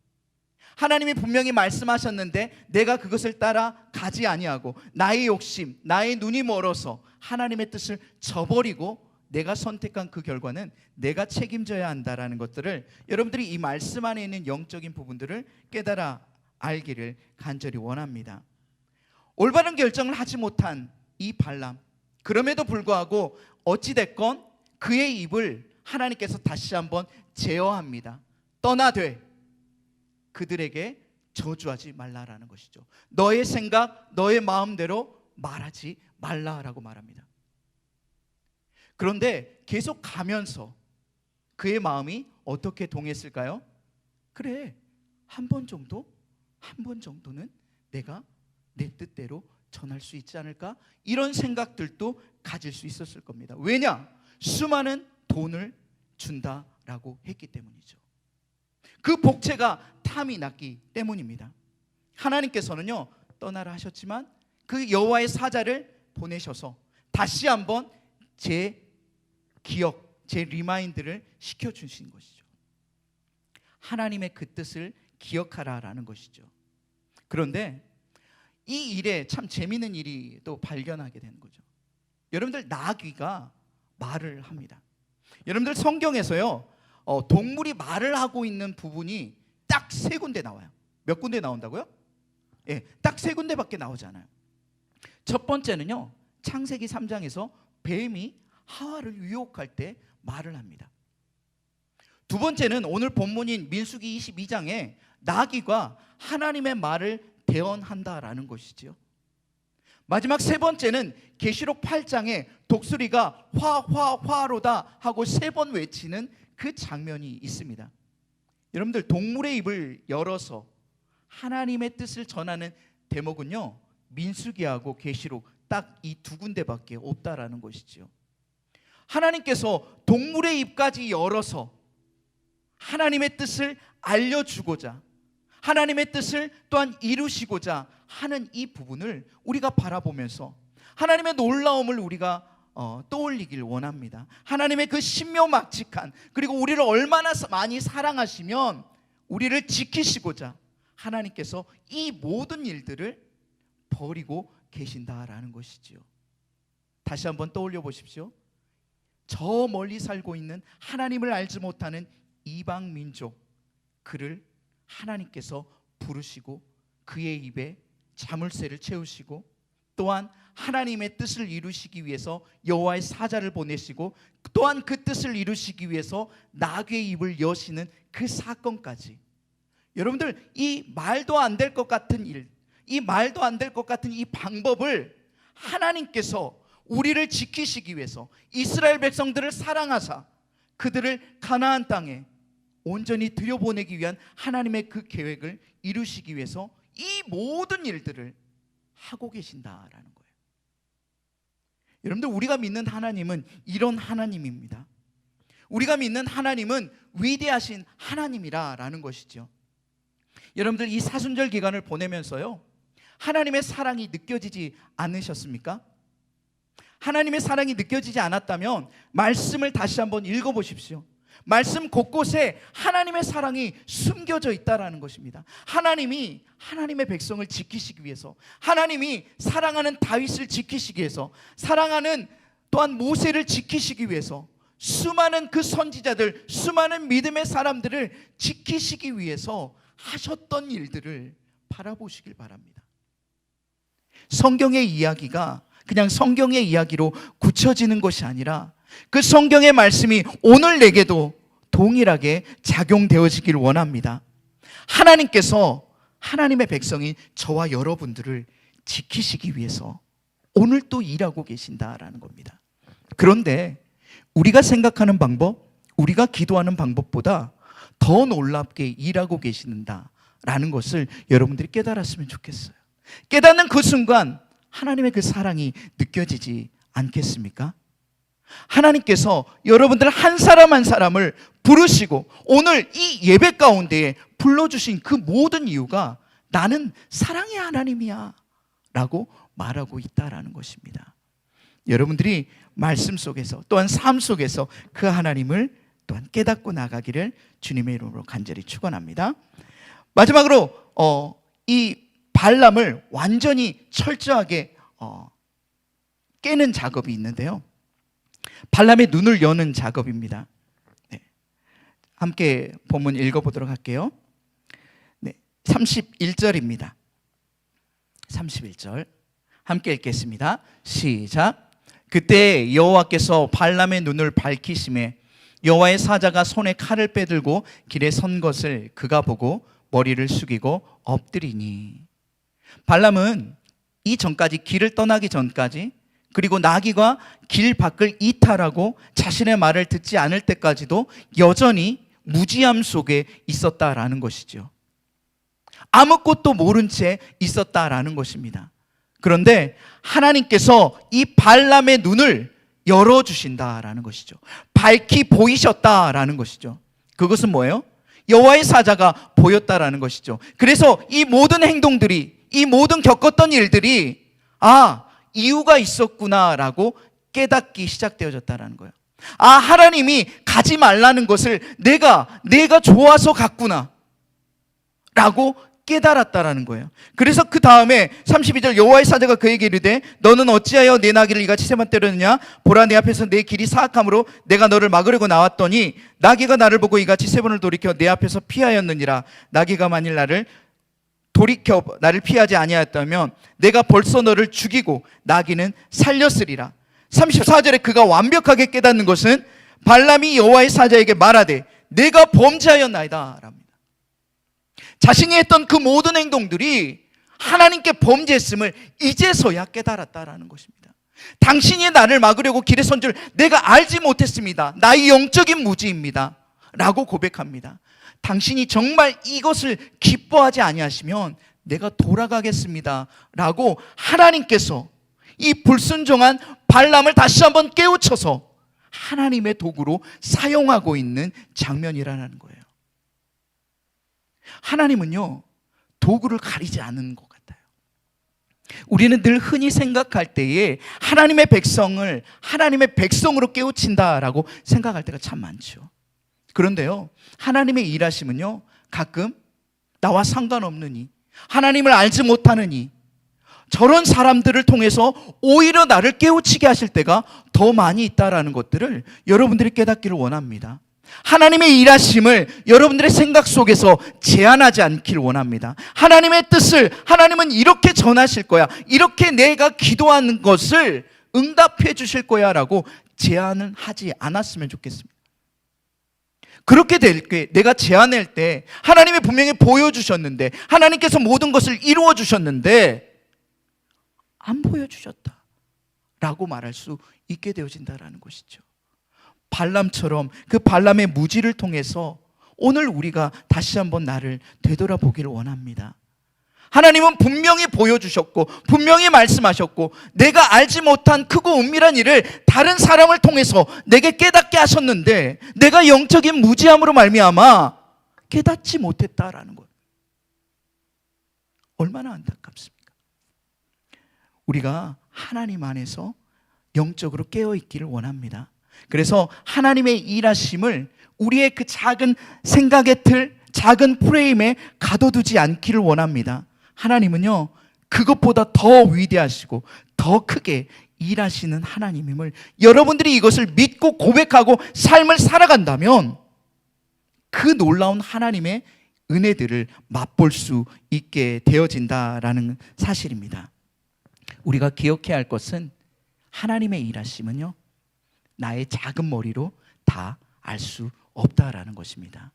하나님이 분명히 말씀하셨는데 내가 그것을 따라 가지 아니하고 나의 욕심, 나의 눈이 멀어서 하나님의 뜻을 저버리고 내가 선택한 그 결과는 내가 책임져야 한다라는 것들을 여러분들이 이 말씀 안에 있는 영적인 부분들을 깨달아 알기를 간절히 원합니다. 올바른 결정을 하지 못한 이 발람, 그럼에도 불구하고 어찌됐건 그의 입을 하나님께서 다시 한번 제어합니다. 떠나되 그들에게 저주하지 말라라는 것이죠. 너의 생각, 너의 마음대로 말하지 말라라고 말합니다. 그런데 계속 가면서 그의 마음이 어떻게 동했을까요? 그래, 한 번 정도는 내가 내 뜻대로 전할 수 있지 않을까? 이런 생각들도 가질 수 있었을 겁니다. 왜냐? 수많은 돈을 준다라고 했기 때문이죠. 그 복채가 탐이 났기 때문입니다. 하나님께서는요, 떠나라 하셨지만 그 여호와의 사자를 보내셔서 다시 한번 제 기억, 제 리마인드를 시켜주신 것이죠. 하나님의 그 뜻을 기억하라라는 것이죠. 그런데 이 일에 참 재미있는 일이 또 발견하게 되는 거죠. 여러분들, 나귀가 말을 합니다. 여러분들, 성경에서요, 동물이 말을 하고 있는 부분이 딱 3군데 나와요. 몇 군데 나온다고요? 예, 딱 3군데밖에 나오지 않아요. 첫 번째는요, 창세기 3장에서 뱀이 하와를 유혹할 때 말을 합니다. 두 번째는 오늘 본문인 민수기 22장에 나귀가 하나님의 말을 대언한다라는 것이지요. 마지막 3번째는 계시록 8장에 독수리가 화화화로다 하고 3번 외치는 그 장면이 있습니다. 여러분들, 동물의 입을 열어서 하나님의 뜻을 전하는 대목은요, 민수기하고 계시록 딱 이 2군데밖에 없다라는 것이지요. 하나님께서 동물의 입까지 열어서 하나님의 뜻을 알려주고자, 하나님의 뜻을 또한 이루시고자 하는 이 부분을 우리가 바라보면서 하나님의 놀라움을 우리가 떠올리길 원합니다. 하나님의 그 신묘막측한, 그리고 우리를 얼마나 많이 사랑하시면 우리를 지키시고자 하나님께서 이 모든 일들을 버리고 계신다라는 것이지요. 다시 한번 떠올려 보십시오. 저 멀리 살고 있는 하나님을 알지 못하는 이방 민족, 그를 하나님께서 부르시고 그의 입에 자물쇠를 채우시고 또한 하나님의 뜻을 이루시기 위해서 여호와의 사자를 보내시고 또한 그 뜻을 이루시기 위해서 나귀의 입을 여시는 그 사건까지, 여러분들, 이 말도 안 될 것 같은 일, 이 말도 안 될 것 같은 이 방법을 하나님께서 우리를 지키시기 위해서 이스라엘 백성들을 사랑하사 그들을 가나안 땅에 온전히 들여보내기 위한 하나님의 그 계획을 이루시기 위해서 이 모든 일들을 하고 계신다라는 거예요. 여러분들, 우리가 믿는 하나님은 이런 하나님입니다. 우리가 믿는 하나님은 위대하신 하나님이라는 것이죠. 여러분들, 이 사순절 기간을 보내면서요, 하나님의 사랑이 느껴지지 않으셨습니까? 하나님의 사랑이 느껴지지 않았다면 말씀을 다시 한번 읽어보십시오. 말씀 곳곳에 하나님의 사랑이 숨겨져 있다라는 것입니다. 하나님이 하나님의 백성을 지키시기 위해서, 하나님이 사랑하는 다윗을 지키시기 위해서, 사랑하는 또한 모세를 지키시기 위해서, 수많은 그 선지자들, 수많은 믿음의 사람들을 지키시기 위해서 하셨던 일들을 바라보시길 바랍니다. 성경의 이야기가 그냥 성경의 이야기로 굳혀지는 것이 아니라 그 성경의 말씀이 오늘 내게도 동일하게 작용되어지길 원합니다. 하나님께서 하나님의 백성인 저와 여러분들을 지키시기 위해서 오늘 또 일하고 계신다라는 겁니다. 그런데 우리가 생각하는 방법, 우리가 기도하는 방법보다 더 놀랍게 일하고 계신다라는 것을 여러분들이 깨달았으면 좋겠어요. 깨닫는 그 순간 하나님의 그 사랑이 느껴지지 않겠습니까? 하나님께서 여러분들 한 사람 한 사람을 부르시고 오늘 이 예배 가운데에 불러주신 그 모든 이유가 나는 사랑의 하나님이야 라고 말하고 있다라는 것입니다. 여러분들이 말씀 속에서 또한 삶 속에서 그 하나님을 또한 깨닫고 나가기를 주님의 이름으로 간절히 축원합니다. 마지막으로 이 발람을 완전히 철저하게 깨는 작업이 있는데요, 발람의 눈을 여는 작업입니다. 네. 함께 본문 읽어보도록 할게요. 네. 31절입니다. 31절 함께 읽겠습니다. 시작. 그때 여호와께서 발람의 눈을 밝히심에 여호와의 사자가 손에 칼을 빼들고 길에 선 것을 그가 보고 머리를 숙이고 엎드리니. 발람은 이 전까지, 길을 떠나기 전까지, 그리고 나귀가 길 밖을 이탈하고 자신의 말을 듣지 않을 때까지도 여전히 무지함 속에 있었다라는 것이죠. 아무것도 모른 채 있었다라는 것입니다. 그런데 하나님께서 이 발람의 눈을 열어주신다라는 것이죠. 밝히 보이셨다라는 것이죠. 그것은 뭐예요? 여호와의 사자가 보였다라는 것이죠. 그래서 이 모든 행동들이, 이 모든 겪었던 일들이 이유가 있었구나라고 깨닫기 시작되어졌다라는 거예요. 하나님이 가지 말라는 것을 내가 좋아서 갔구나 라고 깨달았다라는 거예요. 그래서 그 다음에 32절 여호와의 사자가 그에게 이르되 너는 어찌하여 내 나귀를 이같이 세 번 때렸느냐? 보라, 내 앞에서 내 길이 사악함으로 내가 너를 막으려고 나왔더니 나귀가 나를 보고 이같이 세 번을 돌이켜 내 앞에서 피하였느니라. 나귀가 만일 나를 돌이켜 나를 피하지 아니하였다면 내가 벌써 너를 죽이고 나귀는 살렸으리라. 34절에 그가 완벽하게 깨닫는 것은 발람이 여호와의 사자에게 말하되 내가 범죄하였나이다 랍니다. 자신이 했던 그 모든 행동들이 하나님께 범죄했음을 이제서야 깨달았다라는 것입니다. 당신이 나를 막으려고 길에 선 줄 내가 알지 못했습니다. 나의 영적인 무지입니다 라고 고백합니다. 당신이 정말 이것을 기뻐하지 아니하시면 내가 돌아가겠습니다 라고 하나님께서 이 불순종한 발람을 다시 한번 깨우쳐서 하나님의 도구로 사용하고 있는 장면이라는 거예요. 하나님은요, 도구를 가리지 않는 것 같아요. 우리는 늘 흔히 생각할 때에 하나님의 백성을 하나님의 백성으로 깨우친다라고 생각할 때가 참 많죠. 그런데요, 하나님의 일하심은요, 가끔 나와 상관없느니, 하나님을 알지 못하느니, 저런 사람들을 통해서 오히려 나를 깨우치게 하실 때가 더 많이 있다라는 것들을 여러분들이 깨닫기를 원합니다. 하나님의 일하심을 여러분들의 생각 속에서 제한하지 않기를 원합니다. 하나님의 뜻을 하나님은 이렇게 전하실 거야, 이렇게 내가 기도하는 것을 응답해 주실 거야 라고 제한은 하지 않았으면 좋겠습니다. 그렇게 될 때, 내가 제안할 때 하나님이 분명히 보여주셨는데, 하나님께서 모든 것을 이루어 주셨는데 안 보여주셨다 라고 말할 수 있게 되어진다는 것이죠. 발람처럼 그 발람의 무지를 통해서 오늘 우리가 다시 한번 나를 되돌아보기를 원합니다. 하나님은 분명히 보여주셨고 분명히 말씀하셨고 내가 알지 못한 크고 은밀한 일을 다른 사람을 통해서 내게 깨닫게 하셨는데 내가 영적인 무지함으로 말미암아 깨닫지 못했다라는 것, 얼마나 안타깝습니까? 우리가 하나님 안에서 영적으로 깨어있기를 원합니다. 그래서 하나님의 일하심을 우리의 그 작은 생각의 틀, 작은 프레임에 가둬두지 않기를 원합니다. 하나님은요, 그것보다 더 위대하시고 더 크게 일하시는 하나님임을 여러분들이 이것을 믿고 고백하고 삶을 살아간다면 그 놀라운 하나님의 은혜들을 맛볼 수 있게 되어진다라는 사실입니다. 우리가 기억해야 할 것은 하나님의 일하심은요, 나의 작은 머리로 다 알 수 없다라는 것입니다.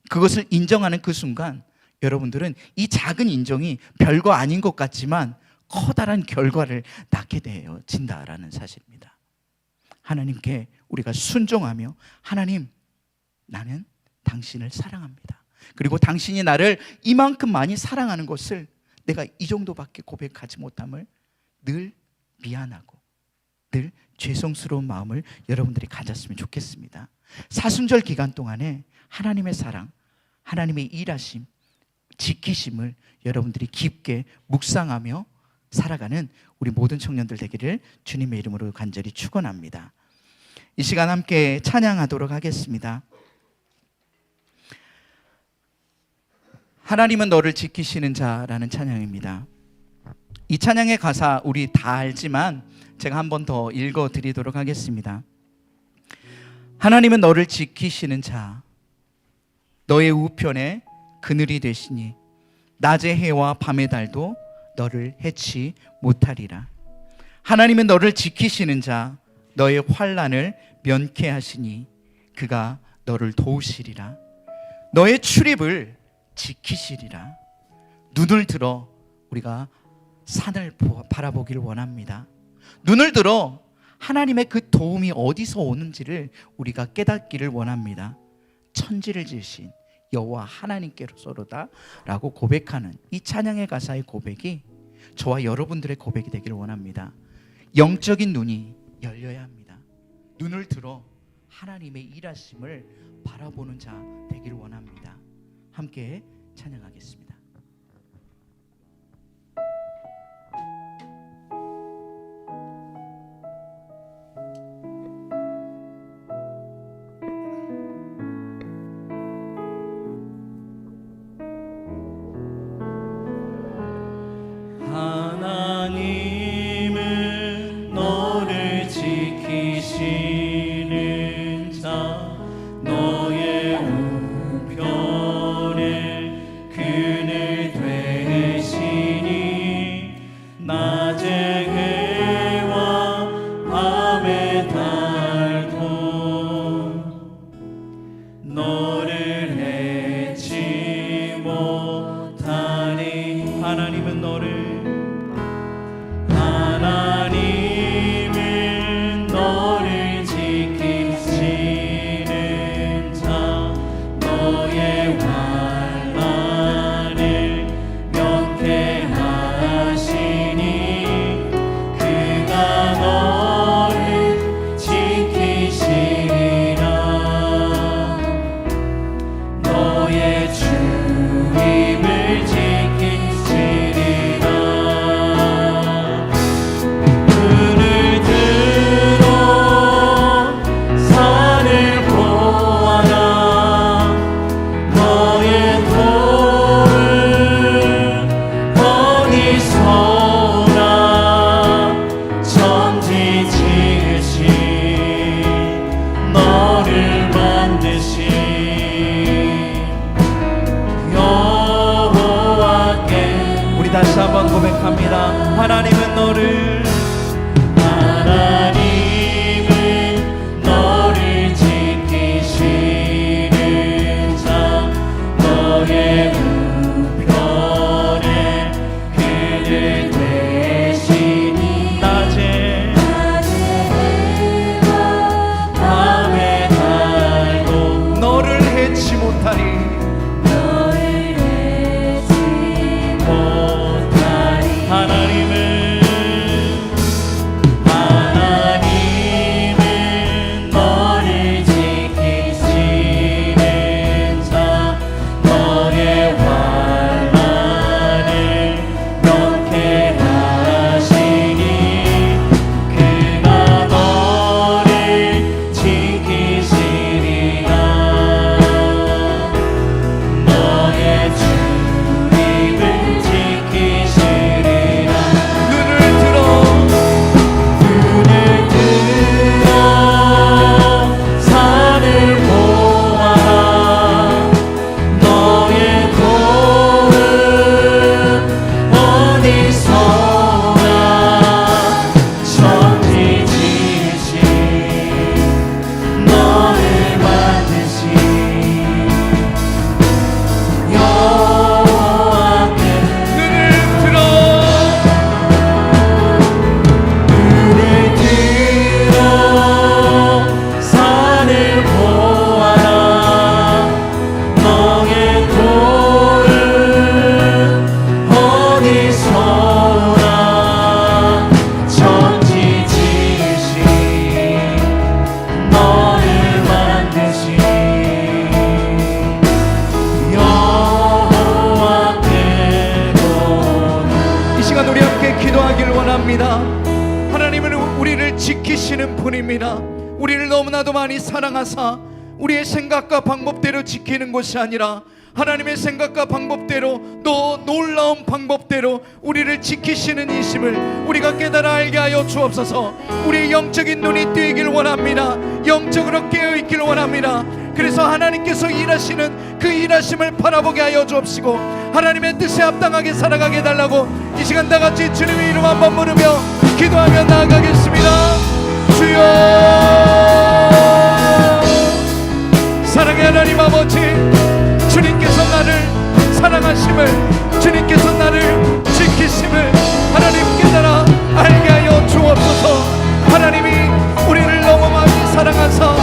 그것을 인정하는 그 순간 여러분들은 이 작은 인정이 별거 아닌 것 같지만 커다란 결과를 낳게 되어진다라는 사실입니다. 하나님께 우리가 순종하며 하나님, 나는 당신을 사랑합니다. 그리고 당신이 나를 이만큼 많이 사랑하는 것을 내가 이 정도밖에 고백하지 못함을 늘 미안하고 늘 죄송스러운 마음을 여러분들이 가졌으면 좋겠습니다. 사순절 기간 동안에 하나님의 사랑, 하나님의 일하심, 지키심을 여러분들이 깊게 묵상하며 살아가는 우리 모든 청년들 되기를 주님의 이름으로 간절히 축원합니다. 이 시간 함께 찬양하도록 하겠습니다. 하나님은 너를 지키시는 자라는 찬양입니다. 이 찬양의 가사 우리 다 알지만 제가 한 번 더 읽어 드리도록 하겠습니다. 하나님은 너를 지키시는 자, 너의 우편에 그늘이 되시니 낮의 해와 밤의 달도 너를 해치 못하리라. 하나님은 너를 지키시는 자, 너의 환난을 면케하시니 그가 너를 도우시리라. 너의 출입을 지키시리라. 눈을 들어 우리가 산을 바라보기를 원합니다. 눈을 들어 하나님의 그 도움이 어디서 오는지를 우리가 깨닫기를 원합니다. 천지를 지으신 여호와 하나님께로서로다 라고 고백하는 이 찬양의 가사의 고백이 저와 여러분들의 고백이 되기를 원합니다. 영적인 눈이 열려야 합니다. 눈을 들어 하나님의 일하심을 바라보는 자 되기를 원합니다. 함께 찬양하겠습니다. 하나님은 너를 지키시는 자, 너의 우편에 그늘 되시니 낮의 해와 밤의 달도 너를 해치 못하니. 하나님은 너를 지키시는 자, 너의 환난을 면케하시니 그가 너를 지키시리라. 너의 출입을 지키시리라. 눈을 들어 산을 보아라. 너의 도움 어디서 오나. 천지 지으신 너를 만드신 여호와께. 우리 다시 한번 고백합니다. 하나님은 너를 지키시는 자, 너의 우편에 그늘 되시니 낮의 해와 밤의 달도 너를 해치 못하니. 하나님은 너를 지키시는 자, 너의 환난을 면케하시니 그가 너를 지키시리라. 너의 출입을 지키시리라. 눈을 들어 산을 보아라. 너의 도움 어디서 오나. 천지 지으신 너를 만드신 여호와께. 눈을 들어 산을 보아라. 너의 도움 어디서 오나. 천지 지으신 너를 만드신 여호와께로다. 이 시간 우리 함께 기도하길 원합니다. 하나님은 우리를 지키시는 분입니다. 우리를 너무나도 많이 사랑하사 우리의 생각과 방법대로 지키는 것이 아니라 하나님의 생각과 방법대로 또 놀라운 방법대로 우리를 지키시는 이심을 우리가 깨달아 알게 하여 주옵소서. 우리의 영적인 눈이 뜨이길 원합니다. 영적으로 깨어있길 원합니다. 그래서 하나님께서 일하시는 그 일하심을 바라보게 하여 주옵시고 하나님의 뜻에 합당하게 살아가게 해달라고 이 시간 다같이 주님의 이름 한번 부르며 기도하며 나아가겠습니다. 주여, 사랑의 하나님 아버지, 주님께서 나를 사랑하심을, 주님께서 나를 지키심을 하나님 깨달아 알게 하여 주옵소서. 하나님이 우리를 너무 많이 사랑하사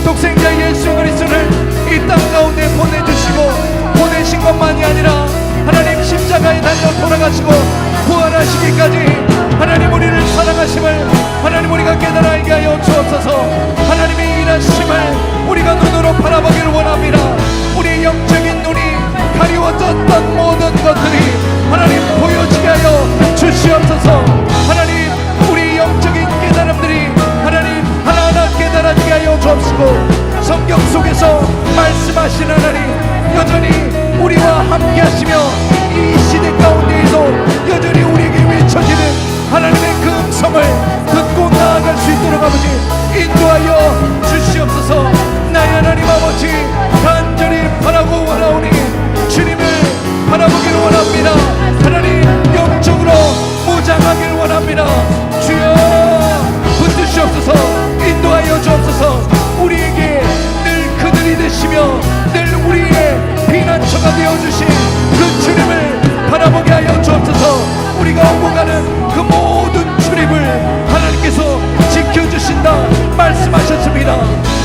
독생자 예수 그리스도를 이 땅 가운데 보내주시고 보내신 것만이 아니라 하나님 십자가에 달려 돌아가시고 부활하시기까지 하나님 우리를 사랑하심을 하나님 우리가 깨달아 알게 하여 주옵소서. 하나님의 일하심을 우리가 눈으로 바라보기를 원합니다. 우리의 영적인 눈이 가리워졌던 모든 것들이 하나님 보여지게 하여 주시옵소서. 하나님 우리 영적인 깨달음들이 하나님 하나하나 깨달아지게 하여 주옵시고 성경 속에서 말씀하신 하나님 여전히 우리와 함께 하시며 이 시대 가운데에도 여전히 우리에게 외쳐지는 하나님의 그 음성을 듣고 나아갈 수 있도록 아버지 인도하여 주시옵소서. 나의 하나님 아버지 간절히 바라고 원하오니 주님을 바라보기를 원합니다. 하나님 영적으로 무장하기를 원합니다. 주여 붙드시옵소서. 인도하여 주옵소서. 우리에게 늘 그들이 되시며 늘 우리의 피난처가 되어주신 그 주님을 바라보게 하여 주옵소서. 우리가 오고 가는 그 모든 출입을 하나님께서 지켜주신다 말씀하셨습니다.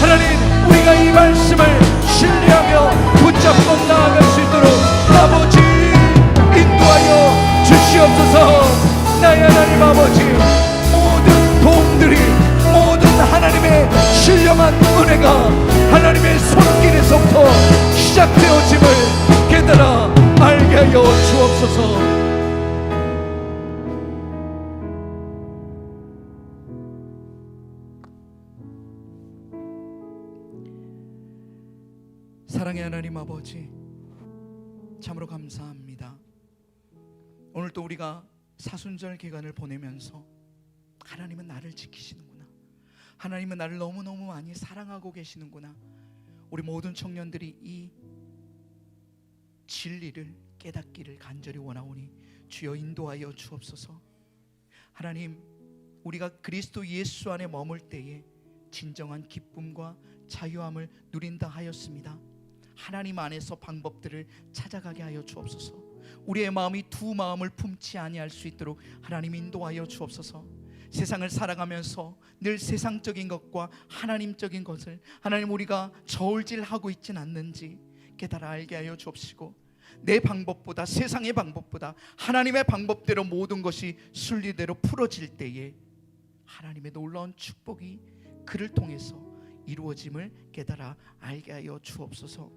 하나님 우리가 이 말씀을 신뢰하며 붙잡고 나아갈 수 있도록 아버지 인도하여 주시옵소서. 나의 하나님 아버지 모든 도움들이 모든 하나님의 신령한 은혜가 하나님의 손길에서부터 시작되어짐을 깨달아 알게 하여 주옵소서. 사랑의 하나님 아버지 참으로 감사합니다. 오늘 또 우리가 사순절 기간을 보내면서 하나님은 나를 지키시는구나, 하나님은 나를 너무너무 많이 사랑하고 계시는구나, 우리 모든 청년들이 이 진리를 깨닫기를 간절히 원하오니 주여 인도하여 주옵소서. 하나님 우리가 그리스도 예수 안에 머물 때에 진정한 기쁨과 자유함을 누린다 하였습니다. 하나님 안에서 방법들을 찾아가게 하여 주옵소서. 우리의 마음이 두 마음을 품지 아니할 수 있도록 하나님 인도하여 주옵소서. 세상을 살아가면서 늘 세상적인 것과 하나님적인 것을 하나님 우리가 저울질하고 있진 않는지 깨달아 알게 하여 주옵시고 내 방법보다 세상의 방법보다 하나님의 방법대로 모든 것이 순리대로 풀어질 때에 하나님의 놀라운 축복이 그를 통해서 이루어짐을 깨달아 알게 하여 주옵소서.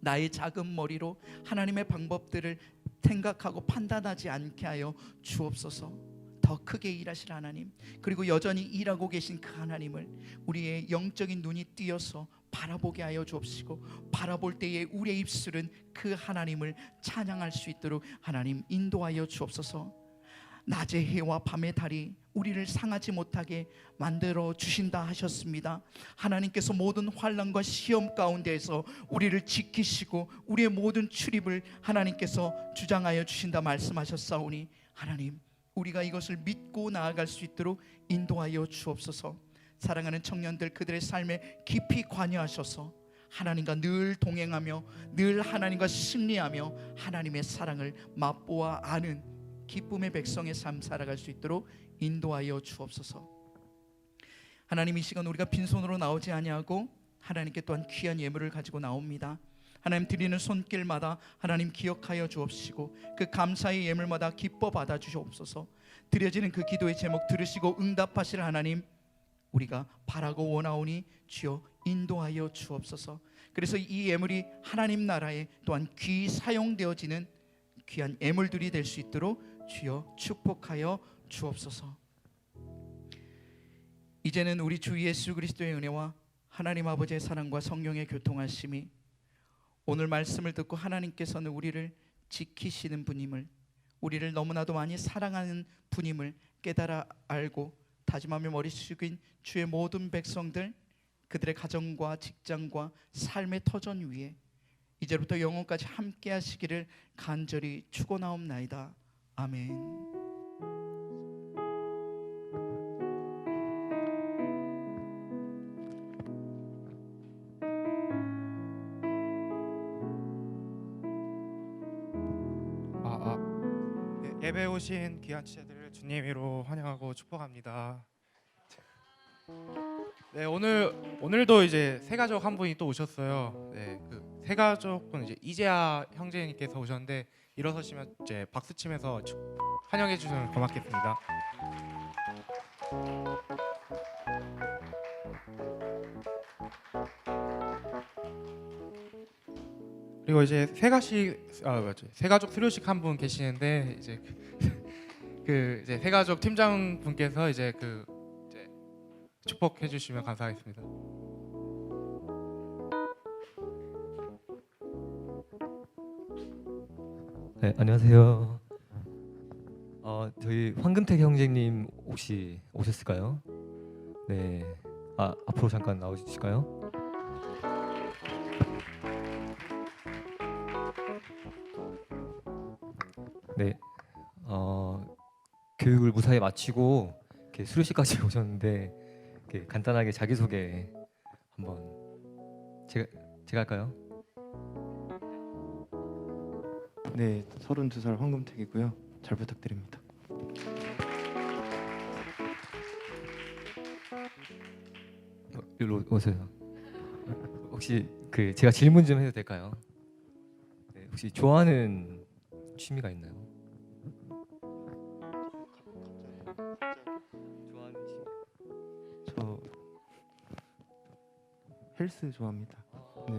나의 작은 머리로 하나님의 방법들을 생각하고 판단하지 않게 하여 주옵소서. 더 크게 일하실 하나님, 그리고 여전히 일하고 계신 그 하나님을 우리의 영적인 눈이 띄어서 바라보게 하여 주옵시고 바라볼 때에 우리의 입술은 그 하나님을 찬양할 수 있도록 하나님 인도하여 주옵소서. 낮의 해와 밤의 달이 우리를 상하지 못하게 만들어 주신다 하셨습니다. 하나님께서 모든 환난과 시험 가운데에서 우리를 지키시고 우리의 모든 출입을 하나님께서 주장하여 주신다 말씀하셨사오니 하나님 우리가 이것을 믿고 나아갈 수 있도록 인도하여 주옵소서. 사랑하는 청년들 그들의 삶에 깊이 관여하셔서 하나님과 늘 동행하며 늘 하나님과 승리하며 하나님의 사랑을 맛보아 아는 기쁨의 백성의 삶 살아갈 수 있도록 인도하여 주옵소서. 하나님 이 시간 우리가 빈손으로 나오지 아니하고 하나님께 또한 귀한 예물을 가지고 나옵니다. 하나님 드리는 손길마다 하나님 기억하여 주옵시고 그 감사의 예물마다 기뻐 받아 주시옵소서. 드려지는 그 기도의 제목 들으시고 응답하실 하나님 우리가 바라고 원하오니 주여 인도하여 주옵소서. 그래서 이 예물이 하나님 나라에 또한 귀히 사용되어지는 귀한 예물들이 될 수 있도록 주여 축복하여 주옵소서. 이제는 우리 주 예수 그리스도의 은혜와 하나님 아버지의 사랑과 성령의 교통하심이 오늘 말씀을 듣고 하나님께서는 우리를 지키시는 분임을, 우리를 너무나도 많이 사랑하는 분임을 깨달아 알고 다짐하며 머리 숙인 주의 모든 백성들, 그들의 가정과 직장과 삶의 터전 위에 이제부터 영원까지 함께 하시기를 간절히 축원하옵나이다. 아멘. 네, 예배 오신 귀한 지체들을 주님 이로 환영하고 축복합니다. 네, 오늘도 이제 새가족 한 분이 또 오셨어요. 네, 그 새가족은 이제 이재하 형제님께서 오셨는데 일어서시면 이제 박수 치면서 환영해 주시면 고맙겠습니다. 그리고 이제 새가족 수료식 한 분 계시는데 이제 그 이제 새가족 팀장 분께서 이제 이제 축복해 주시면 감사하겠습니다. 네, 안녕하세요. 저희 황금택 형제님 혹시 오셨을까요? 네, 앞으로 잠깐 나오실까요? 네, 교육을 무사히 마치고 이렇게 수료식까지 오셨는데 이렇게 간단하게 자기소개 한번 제가 할까요? 네, 32살 황금택이고요. 잘 부탁드립니다. 일로 오세요. 혹시 제가 질문 좀 해도 될까요? 네, 혹시 좋아하는 취미가 있나요? 좋아하는 취미? 저 헬스 좋아합니다. 네.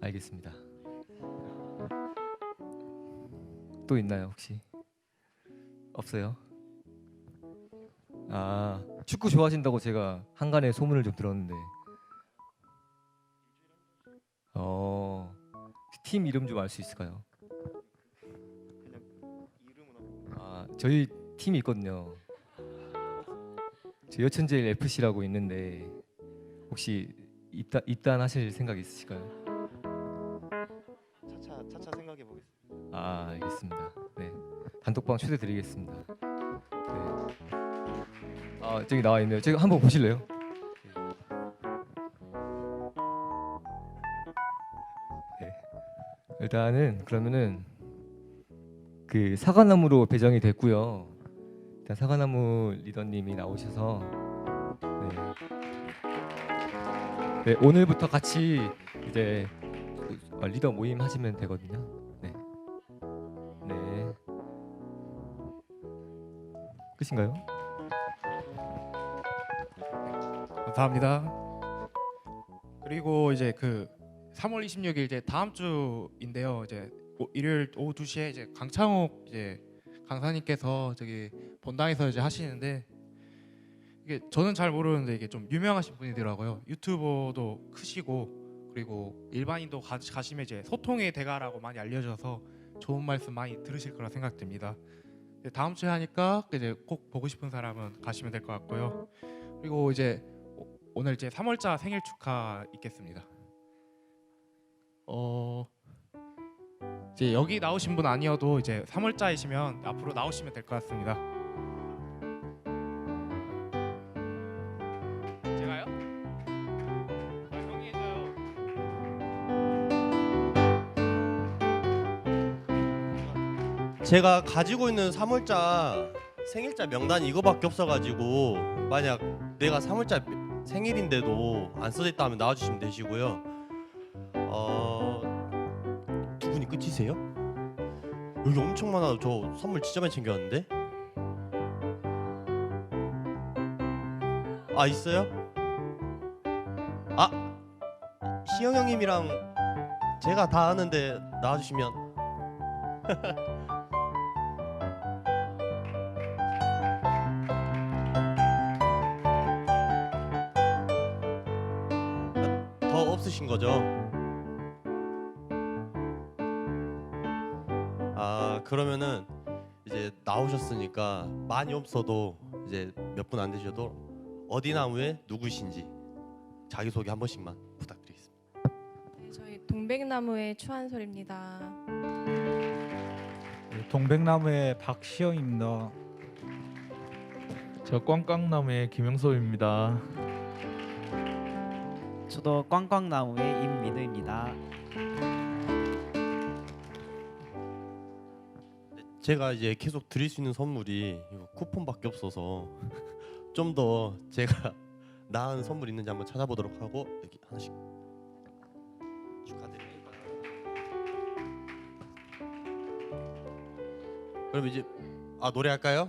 알겠습니다. 또 있나요 혹시? 없어요? 축구 좋아하신다고 제가 한간에 소문을 좀 들었는데 팀 이름 좀 알 수 있을까요? 그냥 이름은 저희 팀이 있거든요. 저 여천제일 FC라고 있는데 혹시 입단하실 생각 있으실까요? 차차 생각해 보겠습니다. 알겠습니다. 네, 단톡방 초대 드리겠습니다. 네. 저기 나와 있네요. 제가 한번 보실래요? 네. 일단은 그러면은 사과나무로 배정이 됐고요. 일단 사과나무 리더님이 나오셔서 네, 오늘부터 같이 이제 리더 모임 하시면 되거든요. 네. 끝인가요? 감사합니다. 그리고 이제 3월 26일 이제 다음 주인데요. 이제 일요일 오후 2시에 이제 강창욱 이제 강사님께서 저기 본당에서 이제 하시는데 이게 저는 잘 모르는데 이게 좀 유명하신 분이더라고요. 유튜버도 크시고 그리고 일반인도 가시면 이제 소통의 대가라고 많이 알려져서 좋은 말씀 많이 들으실 거라 생각됩니다. 다음 주에 하니까 이제 꼭 보고 싶은 사람은 가시면 될 것 같고요. 그리고 이제 오늘 이제 3월자 생일 축하 있겠습니다. 이제 여기 나오신 분 아니어도 이제 3월자이시면 앞으로 나오시면 될 것 같습니다. 제가요? 형이 해줘요. 제가 가지고 있는 3월자 생일자 명단이 이거밖에 없어가지고 만약 내가 3월자 생일인데도 안 써져 있다 하면 나와주시면 되시고요. 두 분이 끝이세요? 여기 엄청 많아. 저 선물 진짜 많이 챙겨왔는데. 있어요? 시영 형님이랑 제가 다 아는데 나와주시면. 거죠? 아, 그러면은 이제 나오셨으니까 많이 없어도 이제 몇 분 안 되셔도 어디 나무에 누구신지 자기 소개 한 번씩만 부탁드리겠습니다. 네, 저희 동백나무의 추한솔입니다. 동백나무의 박시영입니다. 저 꽝꽝나무의 김영섭입니다. 저도 꽝꽝나무의 임민우입니다. 제가 이제 계속 드릴 수 있는 선물이 이거 쿠폰밖에 없어서 좀 더 제가 나은 선물 있는지 한번 찾아보도록 하고 여기 하나씩 축하드립니다. 그럼 이제 노래할까요?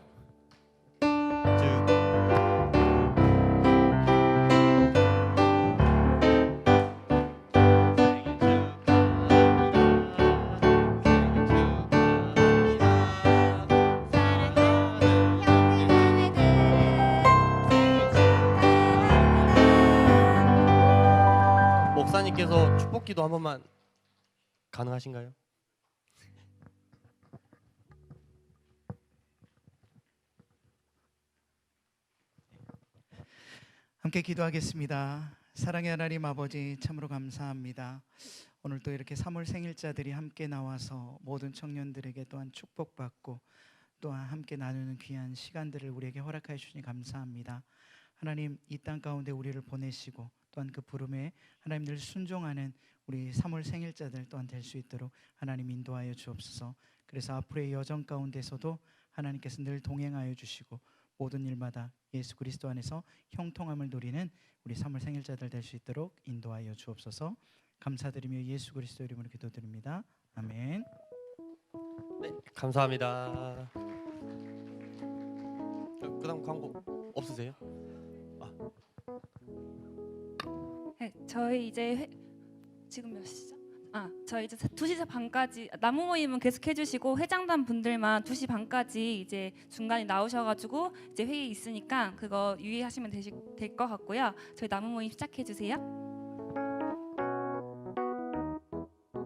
목사님께서 축복기도 한 번만 가능하신가요? 함께 기도하겠습니다. 사랑의 하나님 아버지, 참으로 감사합니다. 오늘 또 이렇게 3월 생일자들이 함께 나와서 모든 청년들에게 또한 축복받고 또한 함께 나누는 귀한 시간들을 우리에게 허락하여 주시니 감사합니다. 하나님, 이 땅 가운데 우리를 보내시고 또한 그 부름에 하나님 늘 순종하는 우리 3월 생일자들 또한 될 수 있도록 하나님 인도하여 주옵소서. 그래서 앞으로의 여정 가운데서도 하나님께서 늘 동행하여 주시고 모든 일마다 예수 그리스도 안에서 형통함을 누리는 우리 3월 생일자들 될 수 있도록 인도하여 주옵소서. 감사드리며 예수 그리스도 이름으로 기도드립니다. 아멘. 네, 감사합니다. 그다음 광고 없으세요? 네, 저희 이제 지금 몇 시죠? 저희 이제 2시 반까지 나무 모임은 계속 해주시고 회장단 분들만 2시 반까지 이제 중간에 나오셔가지고 이제 회의 있으니까 그거 유의하시면 될 것 같고요. 저희 나무 모임 시작해 주세요.